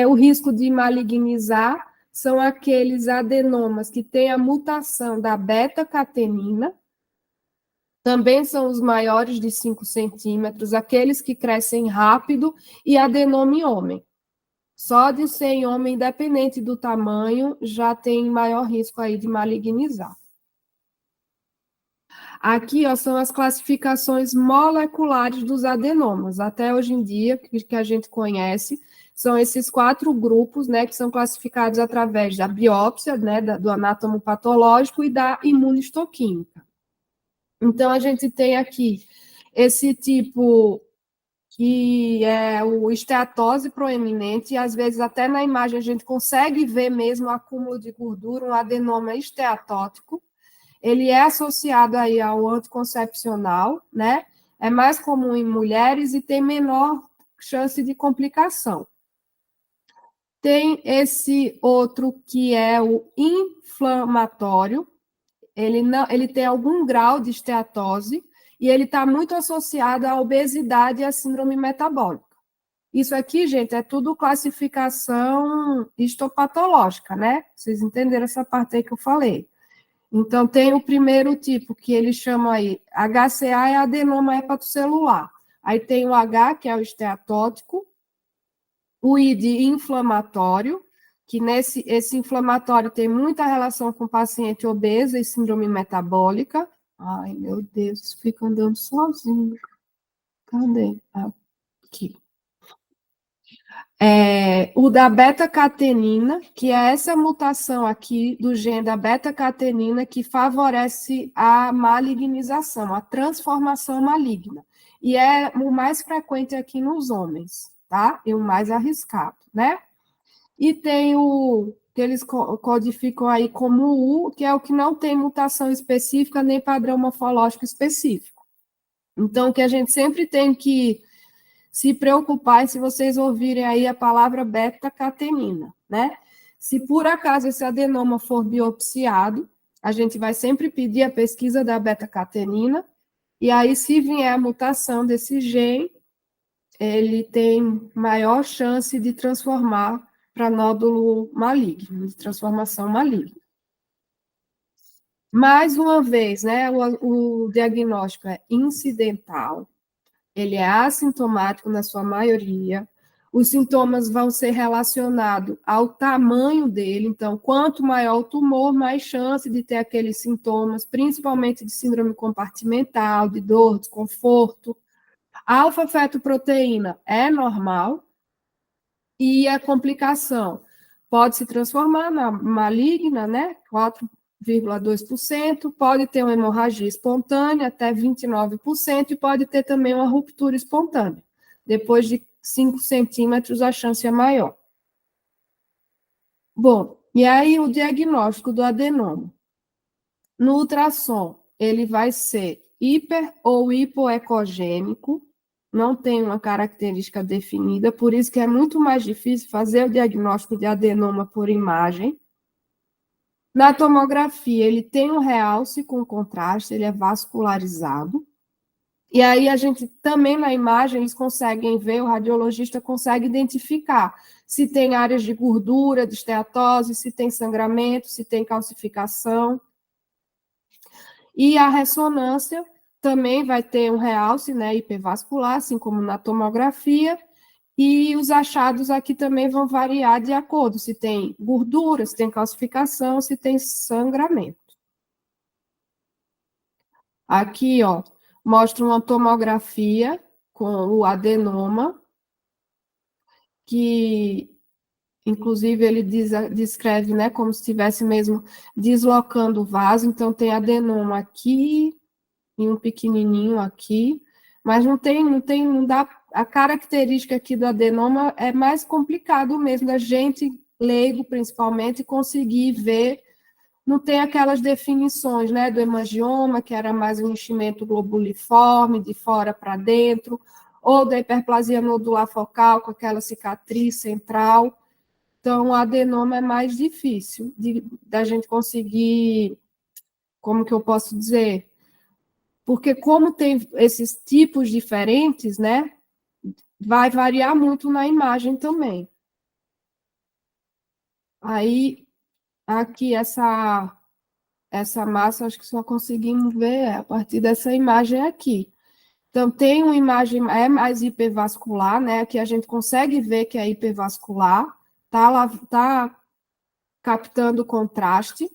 o risco de malignizar são aqueles adenomas que têm a mutação da beta-catenina, também são os maiores de 5 centímetros, aqueles que crescem rápido, e adenoma em homem. Só de ser em homem, independente do tamanho, já tem maior risco aí de malignizar. Aqui, ó, são as classificações moleculares dos adenomas. Até hoje em dia, que a gente conhece, são esses 4 grupos, né, que são classificados através da biópsia, né, do anátomo patológico e da imunistoquímica. Então, a gente tem aqui esse tipo que é o esteatose proeminente, e às vezes até na imagem a gente consegue ver mesmo o acúmulo de gordura, um adenoma esteatótico. Ele é associado aí ao anticoncepcional, né? É mais comum em mulheres e tem menor chance de complicação. Tem esse outro que é o inflamatório, ele tem algum grau de esteatose, e ele está muito associado à obesidade e à síndrome metabólica. Isso aqui, gente, é tudo classificação histopatológica, né? Vocês entenderam essa parte aí que eu falei. Então, tem o primeiro tipo, que eles chamam aí, HCA é adenoma hepatocelular. Aí tem o H, que é o esteatótico, o I de inflamatório, que esse inflamatório tem muita relação com paciente obeso e síndrome metabólica. Ai, meu Deus, fica andando sozinho. Cadê? Aqui. O da beta-catenina, que é essa mutação aqui do gene da beta-catenina que favorece a malignização, a transformação maligna. E é o mais frequente aqui nos homens, tá? E o mais arriscado, né? E tem o que eles codificam aí como U, que é o que não tem mutação específica nem padrão morfológico específico. Então, o que a gente sempre tem que se preocupar se vocês ouvirem aí a palavra beta-catenina, né? Se por acaso esse adenoma for biopsiado, a gente vai sempre pedir a pesquisa da beta-catenina, e aí, se vier a mutação desse gene, ele tem maior chance de transformar para nódulo maligno, de transformação maligna. Mais uma vez, né, o diagnóstico é incidental, ele é assintomático na sua maioria, os sintomas vão ser relacionados ao tamanho dele, então, quanto maior o tumor, mais chance de ter aqueles sintomas, principalmente de síndrome compartimental, de dor, desconforto. A alfa-fetoproteína é normal, e a complicação pode se transformar na maligna, né? 4,2%, pode ter uma hemorragia espontânea, até 29%, e pode ter também uma ruptura espontânea. Depois de 5 centímetros, a chance é maior. Bom, e aí o diagnóstico do adenoma. No ultrassom, ele vai ser hiper ou hipoecogênico, não tem uma característica definida, por isso que é muito mais difícil fazer o diagnóstico de adenoma por imagem. Na tomografia, ele tem um realce com contraste, ele é vascularizado. E aí a gente também na imagem, eles conseguem ver, o radiologista consegue identificar se tem áreas de gordura, de esteatose, se tem sangramento, se tem calcificação. E a ressonância também vai ter um realce, né, hipervascular, assim como na tomografia, e os achados aqui também vão variar de acordo se tem gordura, se tem calcificação, se tem sangramento. Aqui, ó, mostra uma tomografia com o adenoma, que inclusive ele descreve, né, como se estivesse mesmo deslocando o vaso, então tem adenoma aqui, e um pequenininho aqui, mas não dá, a característica aqui do adenoma é mais complicado mesmo, da gente, leigo principalmente, conseguir ver, não tem aquelas definições, né, do hemangioma, que era mais um enchimento globuliforme, de fora para dentro, ou da hiperplasia nodular focal, com aquela cicatriz central. Então, o adenoma é mais difícil da gente conseguir, como que eu posso dizer, porque como tem esses tipos diferentes, né, vai variar muito na imagem também. Aí, aqui, essa massa, acho que só conseguimos ver a partir dessa imagem aqui. Então, tem uma imagem, é mais hipervascular, né, que a gente consegue ver que é hipervascular, tá captando contraste,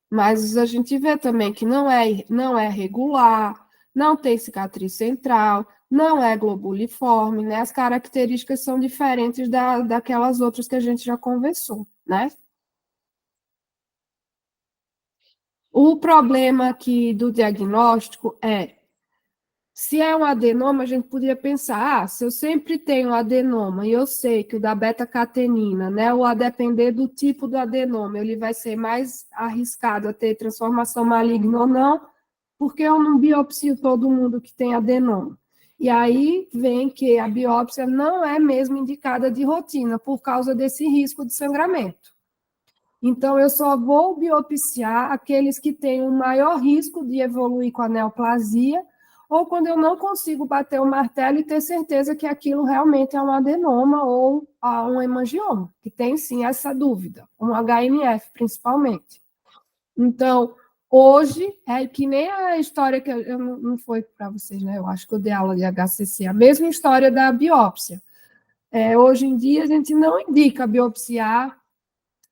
mas a gente vê também que não é regular, não tem cicatriz central, não é globuliforme, né? As características são diferentes daquelas outras que a gente já conversou, né? O problema aqui do diagnóstico é, se é um adenoma, a gente poderia pensar, se eu sempre tenho adenoma e eu sei que o da beta-catenina, né, ou a depender do tipo do adenoma, ele vai ser mais arriscado a ter transformação maligna ou não, porque eu não biopsio todo mundo que tem adenoma. E aí vem que a biópsia não é mesmo indicada de rotina, por causa desse risco de sangramento. Então, eu só vou biopsiar aqueles que têm um maior risco de evoluir com a neoplasia, ou quando eu não consigo bater o martelo e ter certeza que aquilo realmente é um adenoma ou um hemangioma, que tem sim essa dúvida, um HNF principalmente. Então, hoje, é que nem a história que eu não foi para vocês, né? Eu acho que eu dei aula de HCC, a mesma história da biópsia. hoje em dia, a gente não indica biopsiar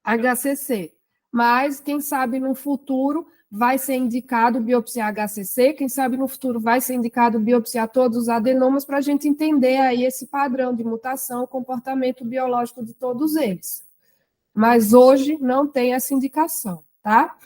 HCC, mas quem sabe no futuro vai ser indicado biopsiar HCC, quem sabe no futuro vai ser indicado biopsiar todos os adenomas para a gente entender aí esse padrão de mutação, o comportamento biológico de todos eles. Mas hoje não tem essa indicação, tá?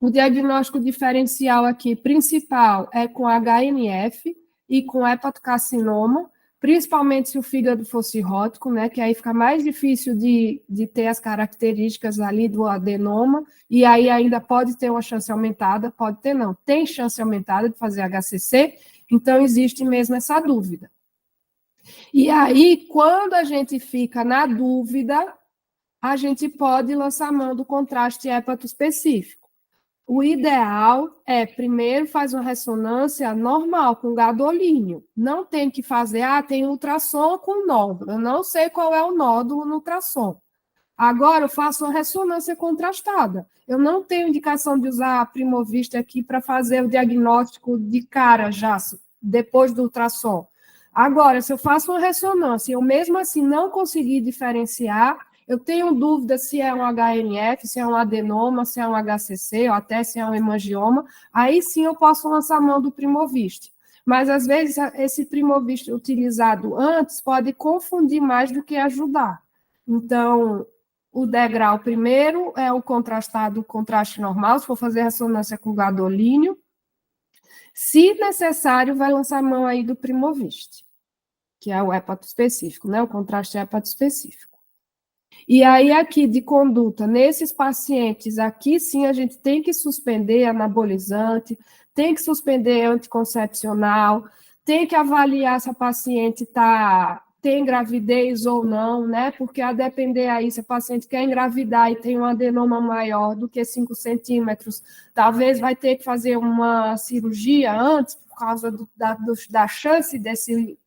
O diagnóstico diferencial aqui principal é com HNF e com hepatocarcinoma, principalmente se o fígado for cirrótico, né, que aí fica mais difícil de ter as características ali do adenoma, e aí ainda pode ter uma chance aumentada, pode ter não, tem chance aumentada de fazer HCC, então existe mesmo essa dúvida. E aí, quando a gente fica na dúvida, a gente pode lançar mão do contraste hepatoespecífico. O ideal é, primeiro, faz uma ressonância normal, com gadolínio. Não tem que fazer, tem ultrassom com nódulo. Eu não sei qual é o nódulo no ultrassom. Agora, eu faço uma ressonância contrastada. Eu não tenho indicação de usar a Primovista aqui para fazer o diagnóstico de cara já, depois do ultrassom. Agora, se eu faço uma ressonância e eu mesmo assim não conseguir diferenciar, eu tenho dúvida se é um HNF, se é um adenoma, se é um HCC, ou até se é um hemangioma, aí sim eu posso lançar mão do Primovist. Mas, às vezes, esse Primovist utilizado antes pode confundir mais do que ajudar. Então, o degrau primeiro é o contrastado, o contraste normal, se for fazer ressonância com gadolínio. Se necessário, vai lançar mão aí do Primovist, que é o hepatoespecífico, né? O contraste hepatoespecífico. E aí, aqui de conduta, nesses pacientes, aqui sim a gente tem que suspender anabolizante, tem que suspender anticoncepcional, tem que avaliar se a paciente tem gravidez ou não, né? Porque a depender aí, se a paciente quer engravidar e tem um adenoma maior do que 5 centímetros, talvez vai ter que fazer uma cirurgia antes, por causa da chance desse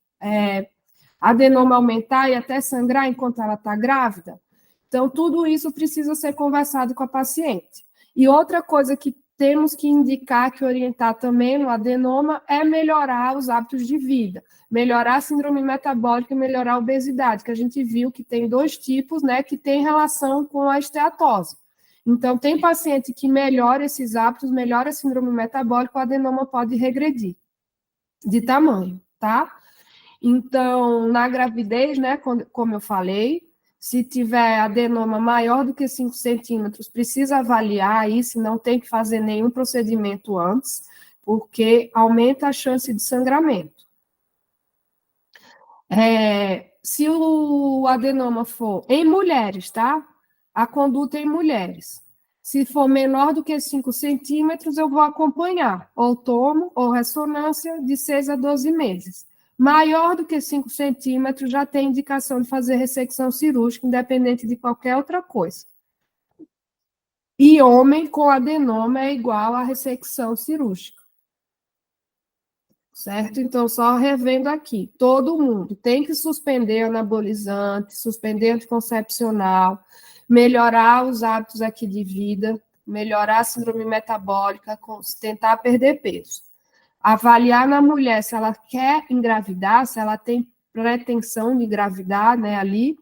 adenoma aumentar e até sangrar enquanto ela está grávida. Então, tudo isso precisa ser conversado com a paciente. E outra coisa que temos que indicar, que orientar também no adenoma, é melhorar os hábitos de vida, melhorar a síndrome metabólica e melhorar a obesidade, que a gente viu que tem 2 tipos, né, que tem relação com a esteatose. Então, tem paciente que melhora esses hábitos, melhora a síndrome metabólica, o adenoma pode regredir de tamanho, tá? Então, na gravidez, né, como eu falei, se tiver adenoma maior do que 5 centímetros, precisa avaliar aí, se não tem que fazer nenhum procedimento antes, porque aumenta a chance de sangramento. Se o adenoma for em mulheres, tá? A conduta é em mulheres. Se for menor do que 5 centímetros, eu vou acompanhar, ou tomo, ou ressonância, de 6 a 12 meses. Maior do que 5 centímetros, já tem indicação de fazer ressecção cirúrgica, independente de qualquer outra coisa. E homem com adenoma é igual a ressecção cirúrgica. Certo? Então, só revendo aqui, todo mundo tem que suspender anabolizante, suspender anticoncepcional, melhorar os hábitos aqui de vida, melhorar a síndrome metabólica, tentar perder peso. Avaliar na mulher se ela quer engravidar, se ela tem pretensão de engravidar, né, ali,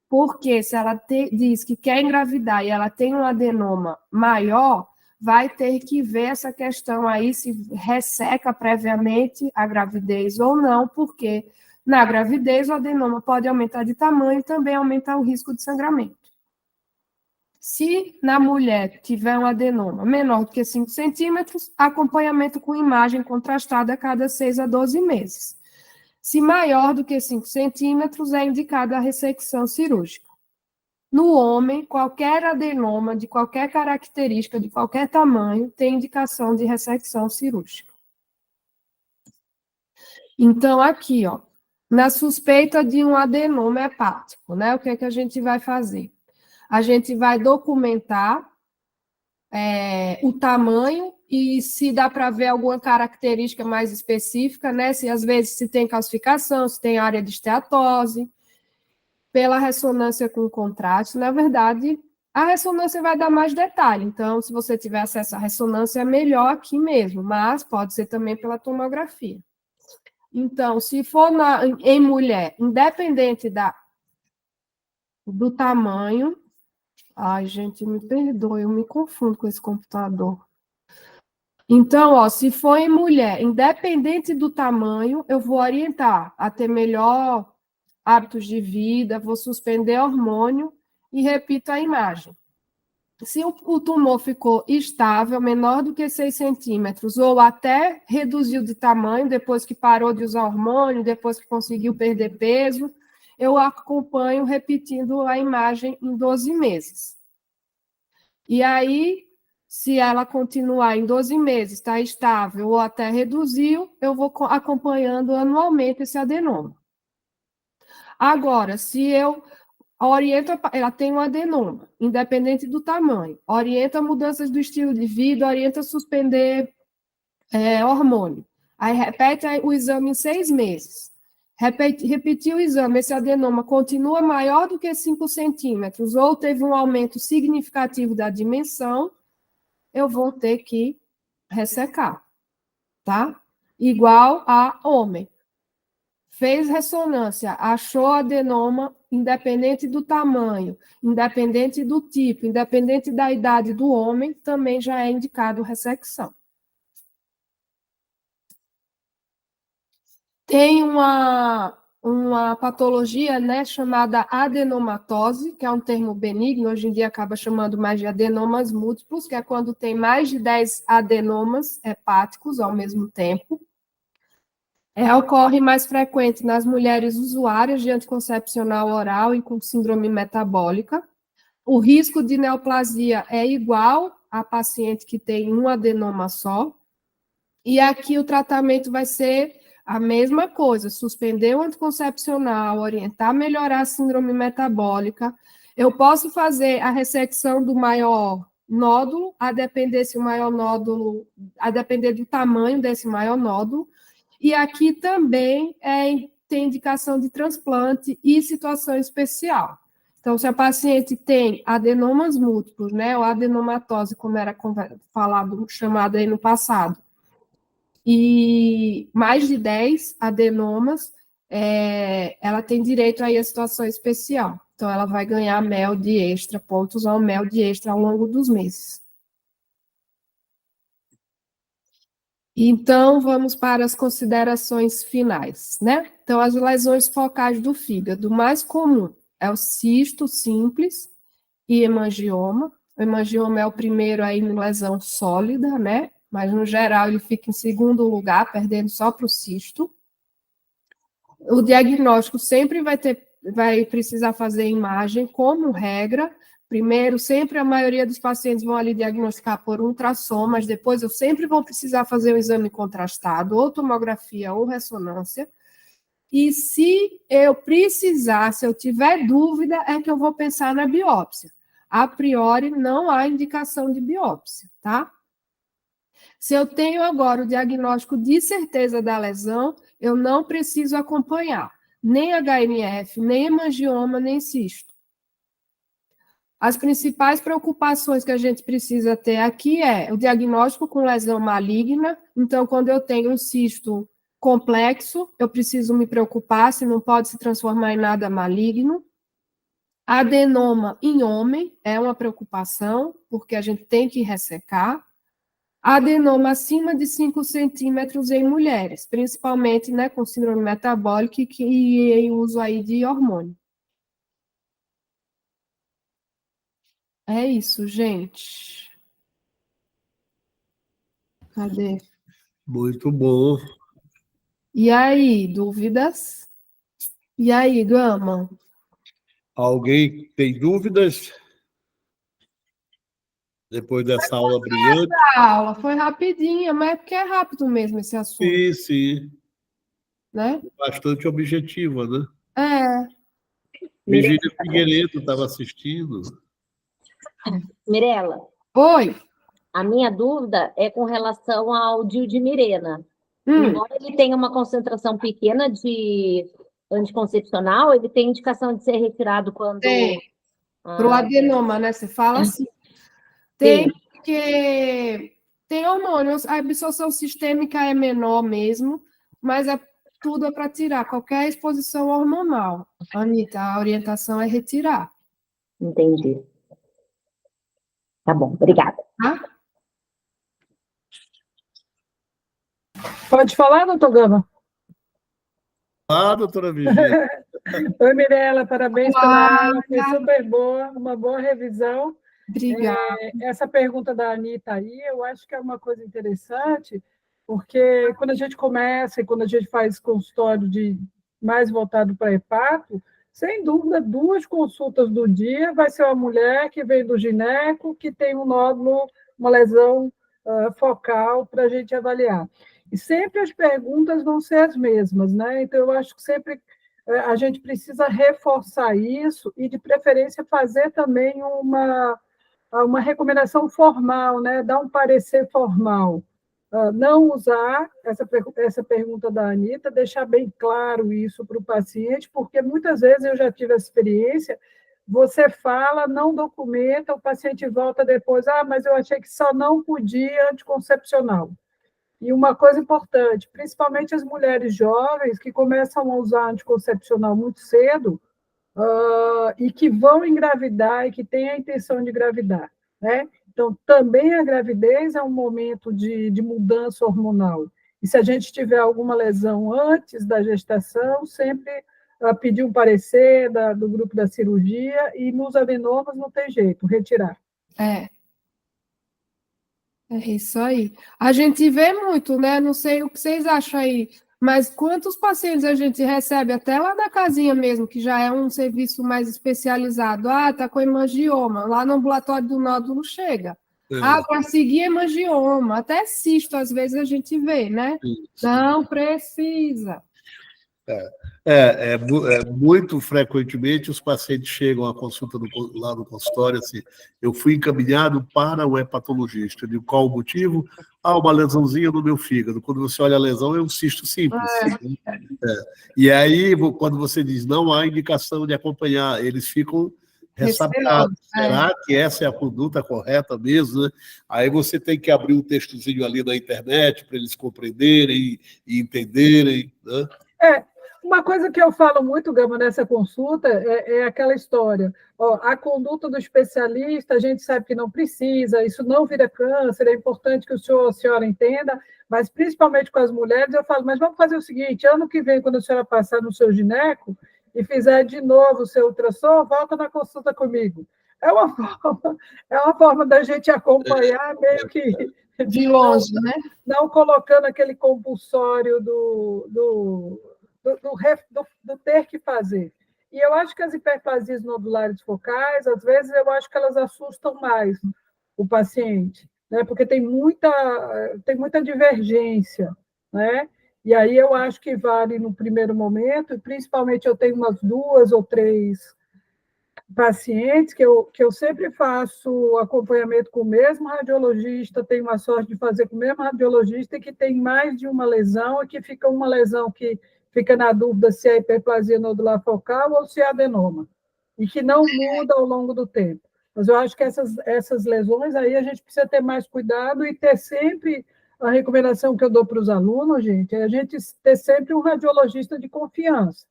porque se ela diz que quer engravidar e ela tem um adenoma maior, vai ter que ver essa questão aí, se resseca previamente a gravidez ou não, porque na gravidez o adenoma pode aumentar de tamanho e também aumentar o risco de sangramento. Se na mulher tiver um adenoma menor do que 5 centímetros, acompanhamento com imagem contrastada a cada 6 a 12 meses. Se maior do que 5 centímetros, é indicada a ressecção cirúrgica. No homem, qualquer adenoma de qualquer característica, de qualquer tamanho, tem indicação de ressecção cirúrgica. Então, aqui, ó, na suspeita de um adenoma hepático, né, o que é que a gente vai fazer? A gente vai documentar o tamanho e se dá para ver alguma característica mais específica, né? Se às vezes se tem calcificação, se tem área de esteatose, pela ressonância com contraste, na verdade, a ressonância vai dar mais detalhe. Então, se você tiver acesso à ressonância, é melhor aqui mesmo, mas pode ser também pela tomografia. Então, se for em mulher, independente do tamanho. Ai, gente, me perdoe, eu me confundo com esse computador. Então, ó, se for em mulher, independente do tamanho, eu vou orientar a ter melhor hábitos de vida, vou suspender hormônio e repito a imagem. Se o tumor ficou estável, menor do que 6 centímetros, ou até reduziu de tamanho depois que parou de usar hormônio, depois que conseguiu perder peso, eu acompanho repetindo a imagem em 12 meses. E aí, se ela continuar em 12 meses, está estável ou até reduziu, eu vou acompanhando anualmente esse adenoma. Agora, se eu oriento, ela tem um adenoma, independente do tamanho, orienta mudanças do estilo de vida, orienta suspender hormônio. Aí repete o exame em 6 meses. Repetiu o exame, esse adenoma continua maior do que 5 centímetros, ou teve um aumento significativo da dimensão, eu vou ter que ressecar, tá? Igual a homem. Fez ressonância, achou adenoma, independente do tamanho, independente do tipo, independente da idade do homem, também já é indicado ressecção. Tem uma patologia, né, chamada adenomatose, que é um termo benigno, hoje em dia acaba chamando mais de adenomas múltiplos, que é quando tem mais de 10 adenomas hepáticos ao mesmo tempo. Ocorre mais frequente nas mulheres usuárias de anticoncepcional oral e com síndrome metabólica. O risco de neoplasia é igual a paciente que tem um adenoma só. E aqui o tratamento vai ser a mesma coisa, suspender o anticoncepcional, orientar a melhorar a síndrome metabólica. Eu posso fazer a ressecção do maior nódulo, a depender se o maior nódulo, a depender do tamanho desse maior nódulo. E aqui também tem indicação de transplante e situação especial. Então, se a paciente tem adenomas múltiplos, né, ou adenomatose, como era chamado aí no passado, e mais de 10 adenomas, ela tem direito aí a situação especial. Então, ela vai ganhar mel de extra, pontos ao mel de extra ao longo dos meses. Então, vamos para as considerações finais, né? Então, as lesões focais do fígado, o mais comum é o cisto simples e hemangioma. O hemangioma é o primeiro aí em lesão sólida, né? Mas, no geral, ele fica em segundo lugar, perdendo só para o cisto. O diagnóstico sempre vai precisar fazer imagem, como regra. Primeiro, sempre a maioria dos pacientes vão ali diagnosticar por ultrassom, mas depois eu sempre vou precisar fazer um exame contrastado, ou tomografia ou ressonância. E se eu precisar, se eu tiver dúvida, é que eu vou pensar na biópsia. A priori, não há indicação de biópsia, tá? Se eu tenho agora o diagnóstico de certeza da lesão, eu não preciso acompanhar nem HNF, nem hemangioma, nem cisto. As principais preocupações que a gente precisa ter aqui é o diagnóstico com lesão maligna. Então, quando eu tenho um cisto complexo, eu preciso me preocupar se não pode se transformar em nada maligno. Adenoma em homem é uma preocupação, porque a gente tem que ressecar. Adenoma acima de 5 centímetros em mulheres, principalmente, né, com síndrome metabólica e em uso aí de hormônio. É isso, gente. Cadê? Muito bom. E aí, dúvidas? E aí, Gama? Alguém tem dúvidas depois dessa aula brilhante? A aula foi rapidinha, mas é porque é rápido mesmo esse assunto, Sim, sim. né? Bastante objetiva, né? É. Virgínia Figueiredo estava assistindo. Mirela, Oi. a minha dúvida é com relação ao DIU de Mirena. Embora ele tenha uma concentração pequena de anticoncepcional, ele tem indicação de ser retirado quando... Tem. Para o adenoma, né? Você fala assim. Tem, Sim. porque tem hormônios, a absorção sistêmica é menor mesmo, mas tudo é para tirar, qualquer exposição hormonal. Anitta, a orientação é retirar. Entendi. Tá bom, obrigada. Tá? Pode falar, doutor Gama? Ah, doutora Virgínia. Oi, Mirela, parabéns pela Olá. aula, foi super boa, uma boa revisão. Obrigada. Essa pergunta da Anitta aí, eu acho que é uma coisa interessante, porque quando a gente começa e quando a gente faz consultório mais voltado para hepato, sem dúvida, 2 consultas do dia vai ser uma mulher que vem do gineco, que tem um nódulo, uma lesão focal para a gente avaliar. E sempre as perguntas vão ser as mesmas, né? Então, eu acho que sempre a gente precisa reforçar isso e, de preferência, fazer também uma recomendação formal, né? Dar um parecer formal. Não usar essa pergunta da Anitta, deixar bem claro isso para o paciente, porque muitas vezes eu já tive essa experiência, você fala, não documenta, o paciente volta depois, mas eu achei que só não podia anticoncepcional. E uma coisa importante, principalmente as mulheres jovens que começam a usar anticoncepcional muito cedo, e que vão engravidar e que têm a intenção de engravidar, né? Então, também a gravidez é um momento de mudança hormonal. E se a gente tiver alguma lesão antes da gestação, sempre pedir um parecer do grupo da cirurgia, e nos adenomas não tem jeito, retirar. É isso aí. A gente vê muito, né? Não sei o que vocês acham aí, mas quantos pacientes a gente recebe até lá na casinha mesmo, que já é um serviço mais especializado. Tá com hemangioma, lá no ambulatório do nódulo chega. Para seguir hemangioma, até cisto às vezes a gente vê, né? Não precisa. Muito frequentemente os pacientes chegam à consulta lá no consultório assim, eu fui encaminhado para o hepatologista. De qual o motivo? Uma lesãozinha no meu fígado. Quando você olha a lesão, é um cisto simples. E aí, quando você diz não há indicação de acompanhar, eles ficam ressabiados. Será que essa é a conduta correta mesmo? Né? Aí você tem que abrir um textozinho ali na internet para eles compreenderem e entenderem. Né? Uma coisa que eu falo muito, Gama, nessa consulta é aquela história. A conduta do especialista, a gente sabe que não precisa, isso não vira câncer, é importante que o senhor, a senhora entenda, mas principalmente com as mulheres, eu falo, mas vamos fazer o seguinte, ano que vem, quando a senhora passar no seu gineco e fizer de novo o seu ultrassom, volta na consulta comigo. É uma forma da gente acompanhar meio que de longe, né? Não colocando aquele compulsório do ter que fazer. E eu acho que as hiperplasias nodulares focais, às vezes, eu acho que elas assustam mais o paciente, né? Porque tem muita divergência, né? E aí eu acho que vale no primeiro momento, e principalmente eu tenho umas 2 ou 3 pacientes que eu sempre faço acompanhamento com o mesmo radiologista, tenho a sorte de fazer com o mesmo radiologista, e que tem mais de uma lesão, e que fica uma lesão que fica na dúvida se é hiperplasia nodular focal ou se é adenoma, e que não muda ao longo do tempo. Mas eu acho que essas lesões aí a gente precisa ter mais cuidado e ter sempre a recomendação que eu dou para os alunos, gente, é a gente ter sempre um radiologista de confiança.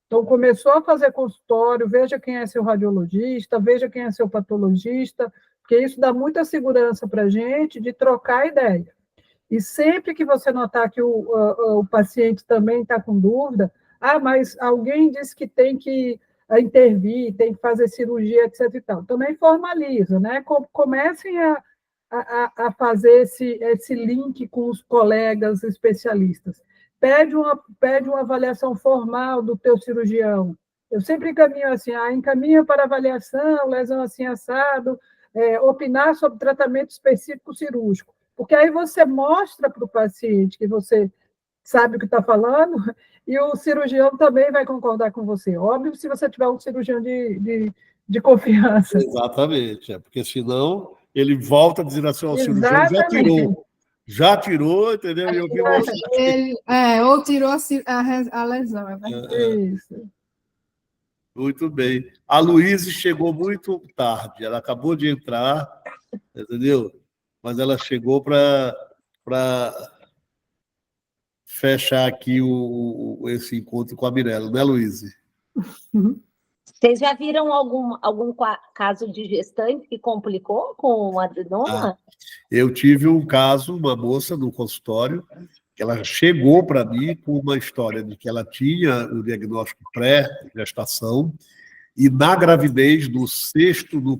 Então, começou a fazer consultório, veja quem é seu radiologista, veja quem é seu patologista, porque isso dá muita segurança para a gente de trocar ideia. E sempre que você notar que o paciente também está com dúvida, mas alguém disse que tem que intervir, tem que fazer cirurgia, etc. e tal. Também formaliza, né? Comecem a fazer esse link com os colegas especialistas. Pede uma avaliação formal do teu cirurgião. Eu sempre encaminho assim, encaminha para avaliação, lesão assim assado, opinar sobre tratamento específico cirúrgico. Porque aí você mostra para o paciente que você sabe o que está falando, e o cirurgião também vai concordar com você. Óbvio, se você tiver um cirurgião de confiança. Exatamente, porque senão ele volta a dizer assim, o cirurgião já tirou, entendeu? E eu vi ou tirou a lesão, é verdade. Isso. Muito bem. A Luíse chegou muito tarde, ela acabou de entrar, entendeu? Mas ela chegou para fechar aqui esse encontro com a Mirella, né, Luísa? Vocês já viram algum caso de gestante que complicou com o adenoma? Eu tive um caso, uma moça no consultório, que ela chegou para mim com uma história de que ela tinha o diagnóstico pré-gestação, e na gravidez, no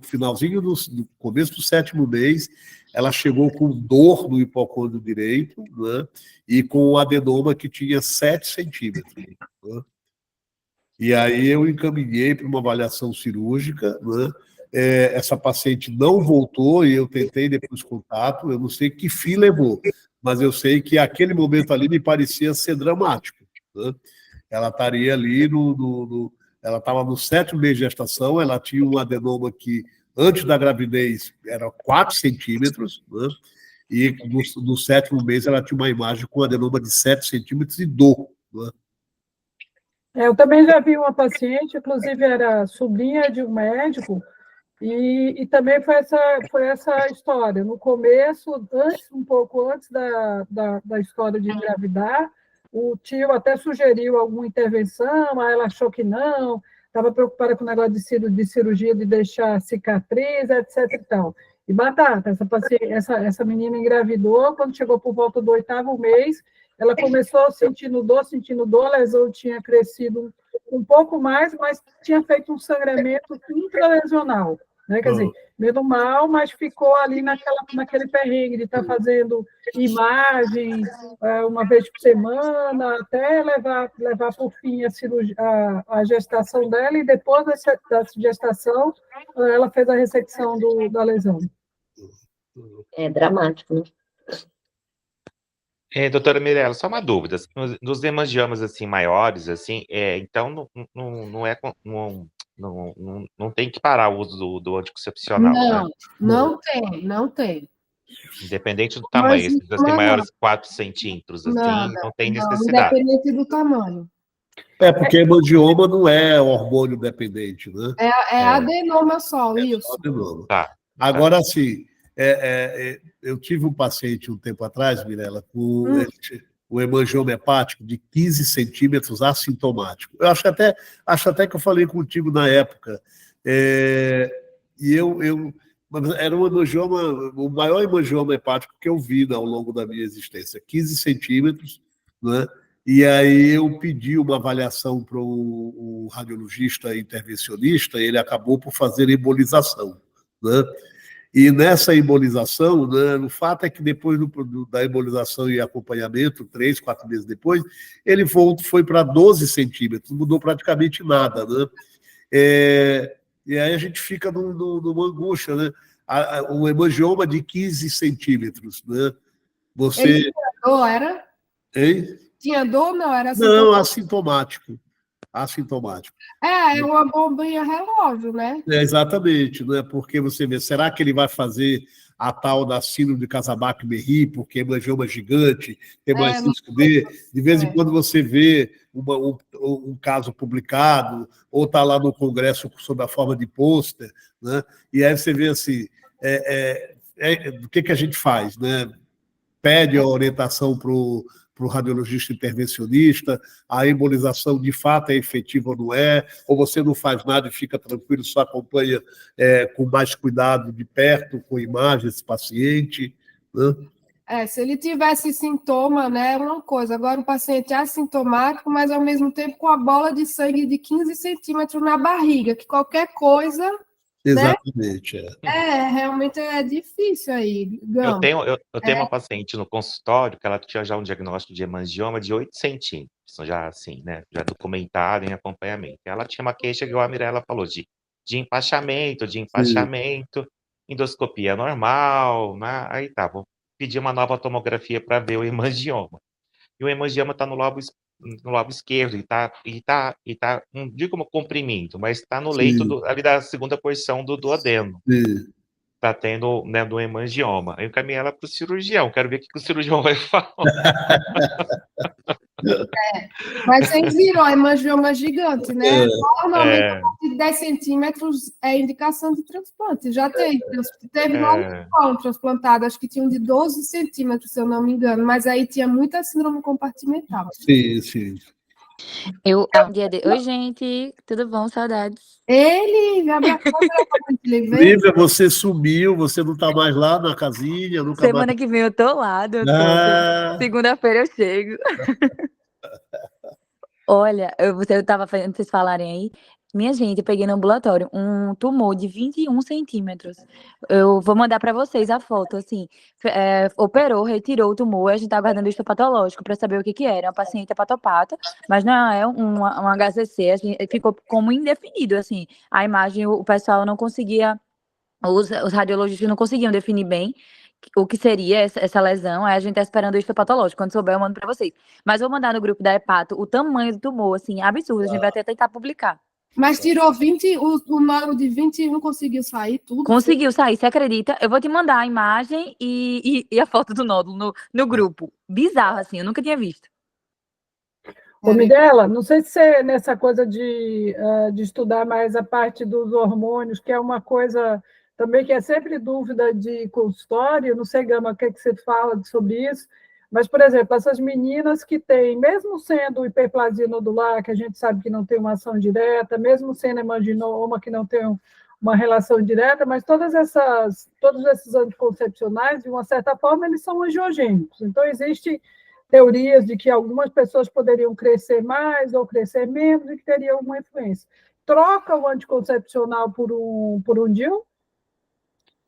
finalzinho do começo do 7º mês, ela chegou com dor no hipocôndrio direito, né, e com um adenoma que tinha 7 centímetros. Né? E aí eu encaminhei para uma avaliação cirúrgica, né? Essa paciente não voltou e eu tentei depois contato, eu não sei que fim levou, mas eu sei que aquele momento ali me parecia ser dramático. Né? Ela estaria ali ela estava no 7º mês de gestação, ela tinha um adenoma que antes da gravidez era 4 centímetros, né? E no 7º mês ela tinha uma imagem com um adenoma de 7 centímetros e dor. Né? Eu também já vi uma paciente, inclusive era sobrinha de um médico, e também foi essa história. No começo, um pouco antes da história de engravidar, o tio até sugeriu alguma intervenção, mas ela achou que não, estava preocupada com o negócio de cirurgia, de deixar cicatriz, etc. E tal. E batata, essa menina engravidou, quando chegou por volta do 8º mês, ela começou sentindo dor, a lesão tinha crescido um pouco mais, mas tinha feito um sangramento intralesional, né? Quer dizer, meio mal, mas ficou ali naquele perrengue de estar fazendo imagem uma vez por semana, até levar por fim a gestação dela, e depois dessa gestação, ela fez a ressecção da lesão. É dramático, né? Doutora Mirella, só uma dúvida. Nos hemangiomas assim, maiores, assim, então não tem que parar o uso do anticoncepcional, Não, né? não tem. Independente do tamanho, esses assim, maiores de 4 centímetros, assim, não tem necessidade. Independente do tamanho. Porque hemangioma não é hormônio dependente, né? É adenoma só, Wilson. Adenoma. Tá. Agora, assim, eu tive um paciente um tempo atrás, Mirella, com o hemangioma hepático de 15 centímetros assintomático. Eu acho até que eu falei contigo na época. Era um hemangioma, o maior hemangioma hepático que eu vi ao longo da minha existência, 15 centímetros, né? E aí eu pedi uma avaliação para o radiologista intervencionista, e ele acabou por fazer embolização, né? E nessa embolização, né, o fato é que depois da embolização e acompanhamento, 3, 4 meses depois, ele foi para 12 centímetros, não mudou praticamente nada, né? E aí a gente fica numa angústia, né? Um hemangioma de 15 centímetros, né? Ele tinha dor, era? Hein? Tinha dor, não? Era não, assintomático. É uma bombinha relógio, né? Exatamente, né? Porque você vê, será que ele vai fazer a tal da síndrome de Casabach-Merry, porque é hemangioma gigante, tem mais risco de vez em quando você vê um caso publicado, ou está lá no Congresso sob a forma de pôster, né? E aí você vê assim, o que a gente faz, né? Pede a orientação para o radiologista intervencionista, a embolização de fato é efetiva ou não é, ou você não faz nada e fica tranquilo, só acompanha com mais cuidado de perto, com imagem esse paciente, né? Se ele tivesse sintoma, né, é uma coisa. Agora o paciente é assintomático, mas ao mesmo tempo com a bola de sangue de 15 centímetros na barriga, que qualquer coisa... Exatamente. Né? Realmente é difícil aí. Eu tenho uma paciente no consultório que ela tinha já um diagnóstico de hemangioma de 8 centímetros, já assim, né? Já documentado em acompanhamento. Ela tinha uma queixa, igual a Mirella falou, de empachamento, endoscopia normal, né? Aí tá, vou pedir uma nova tomografia para ver o hemangioma. E o hemangioma está no lobo esquerdo, e tá, não digo como comprimindo, mas está no leito ali da segunda porção do duodeno. Está tendo, né, do hemangioma. Eu encaminhei ela para o cirurgião, quero ver o que o cirurgião vai falar. Mas vocês viram, a hemangioma gigante, né? Normalmente, É. a partir de 10 centímetros é indicação de transplante. Já teve É. um transplantado, acho que tinha um de 12 centímetros, se eu não me engano, mas aí tinha muita síndrome compartimental. Sim, sim. Oi, gente, tudo bom? Saudades. Ele, Gabriel, Lívia, você sumiu, você não está mais lá na casinha, nunca mais. Semana que vem eu tô lá, doutor. Ah, Segunda-feira eu chego. Olha, eu tava fazendo vocês falarem aí. Minha gente, eu peguei no ambulatório um tumor de 21 centímetros. Eu vou mandar para vocês a foto, assim. Operou, retirou o tumor, a gente tá aguardando o histopatológico para saber o que que era. É uma paciente hepatopata, mas não é um HCC, a gente ficou como indefinido, assim. A imagem, o pessoal não conseguia, os radiologistas não conseguiam definir bem o que seria essa lesão. Aí a gente tá esperando o histopatológico. Quando souber, eu mando para vocês. Mas vou mandar no grupo da Hepato o tamanho do tumor, assim, absurdo. A gente vai até tentar publicar. Mas tirou 20, o nódulo de 21 conseguiu sair tudo? Conseguiu sair, você acredita? Eu vou te mandar a imagem e a foto do nódulo no grupo. Bizarro, assim, eu nunca tinha visto. Ô, Mirela, não sei se você, nessa coisa de estudar mais a parte dos hormônios, que é uma coisa também que é sempre dúvida de consultório, não sei, Gama, o que você fala sobre isso, mas, por exemplo, essas meninas que têm, mesmo sendo hiperplasia nodular, que a gente sabe que não tem uma ação direta, mesmo sendo hemangioma, que não tem uma relação direta, mas todos esses anticoncepcionais, de uma certa forma, eles são angiogênicos. Então, existe teorias de que algumas pessoas poderiam crescer mais ou crescer menos e que teriam uma influência. Troca o anticoncepcional por um DIU?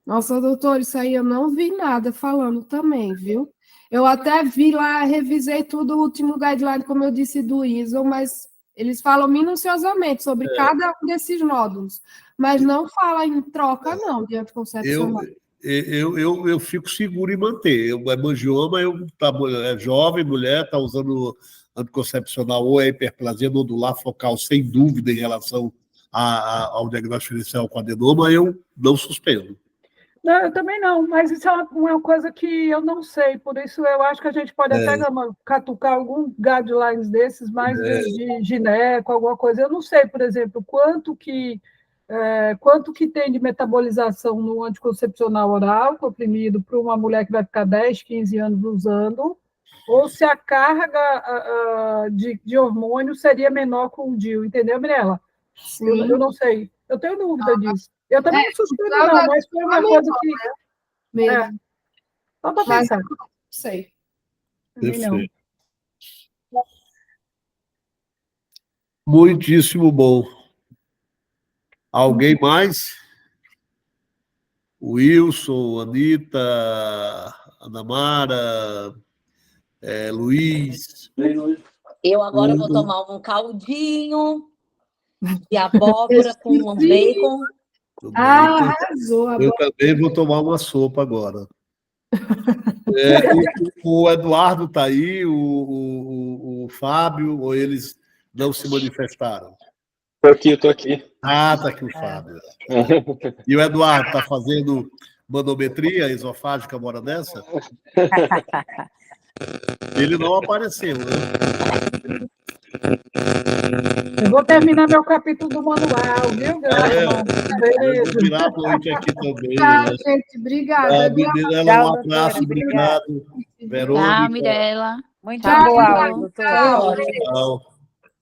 Nossa, doutor, isso aí eu não vi nada falando também, viu? Eu até vi lá, revisei tudo, o último guideline, como eu disse, do ISO, mas eles falam minuciosamente sobre cada um desses nódulos, mas não fala em troca, não, de anticoncepcional. Eu fico seguro em manter. O hemangioma, é jovem, mulher, está usando anticoncepcional ou é hiperplasia nodular focal, sem dúvida, em relação ao diagnóstico inicial com adenoma, eu não suspendo. Não, eu também não, mas isso é uma coisa que eu não sei, por isso eu acho que a gente pode até catucar algum guidelines desses, mais de gineco, alguma coisa. Eu não sei, por exemplo, quanto que tem de metabolização no anticoncepcional oral comprimido para uma mulher que vai ficar 10, 15 anos usando, ou se a carga de hormônio seria menor com o DIU, entendeu, Mirela? Eu não sei, eu tenho dúvida disso. Eu também não suspeito, não, mas foi uma coisa que... Só para pensar. Não sei. Também não. Muitíssimo bom. Alguém mais? Wilson, Anitta, Ana Mara, Luiz. Eu agora vou tomar um caldinho de abóbora com bacon. Arrasou. Eu também vou tomar uma sopa agora. O Eduardo está aí, o Fábio, ou eles não se manifestaram? Estou aqui. Ah, tá aqui o Fábio. E o Eduardo está fazendo manometria esofágica, bora nessa? Ele não apareceu, né? Eu vou terminar meu capítulo do manual, viu, galera? Eu vou virar a noite aqui também. Tá, Né? gente, obrigada. Mirela, um abraço, obrigado. Verônica. Tchau, Mirela. Muito Tchau, boa tchau, aula, doutor. tchau. Tchau.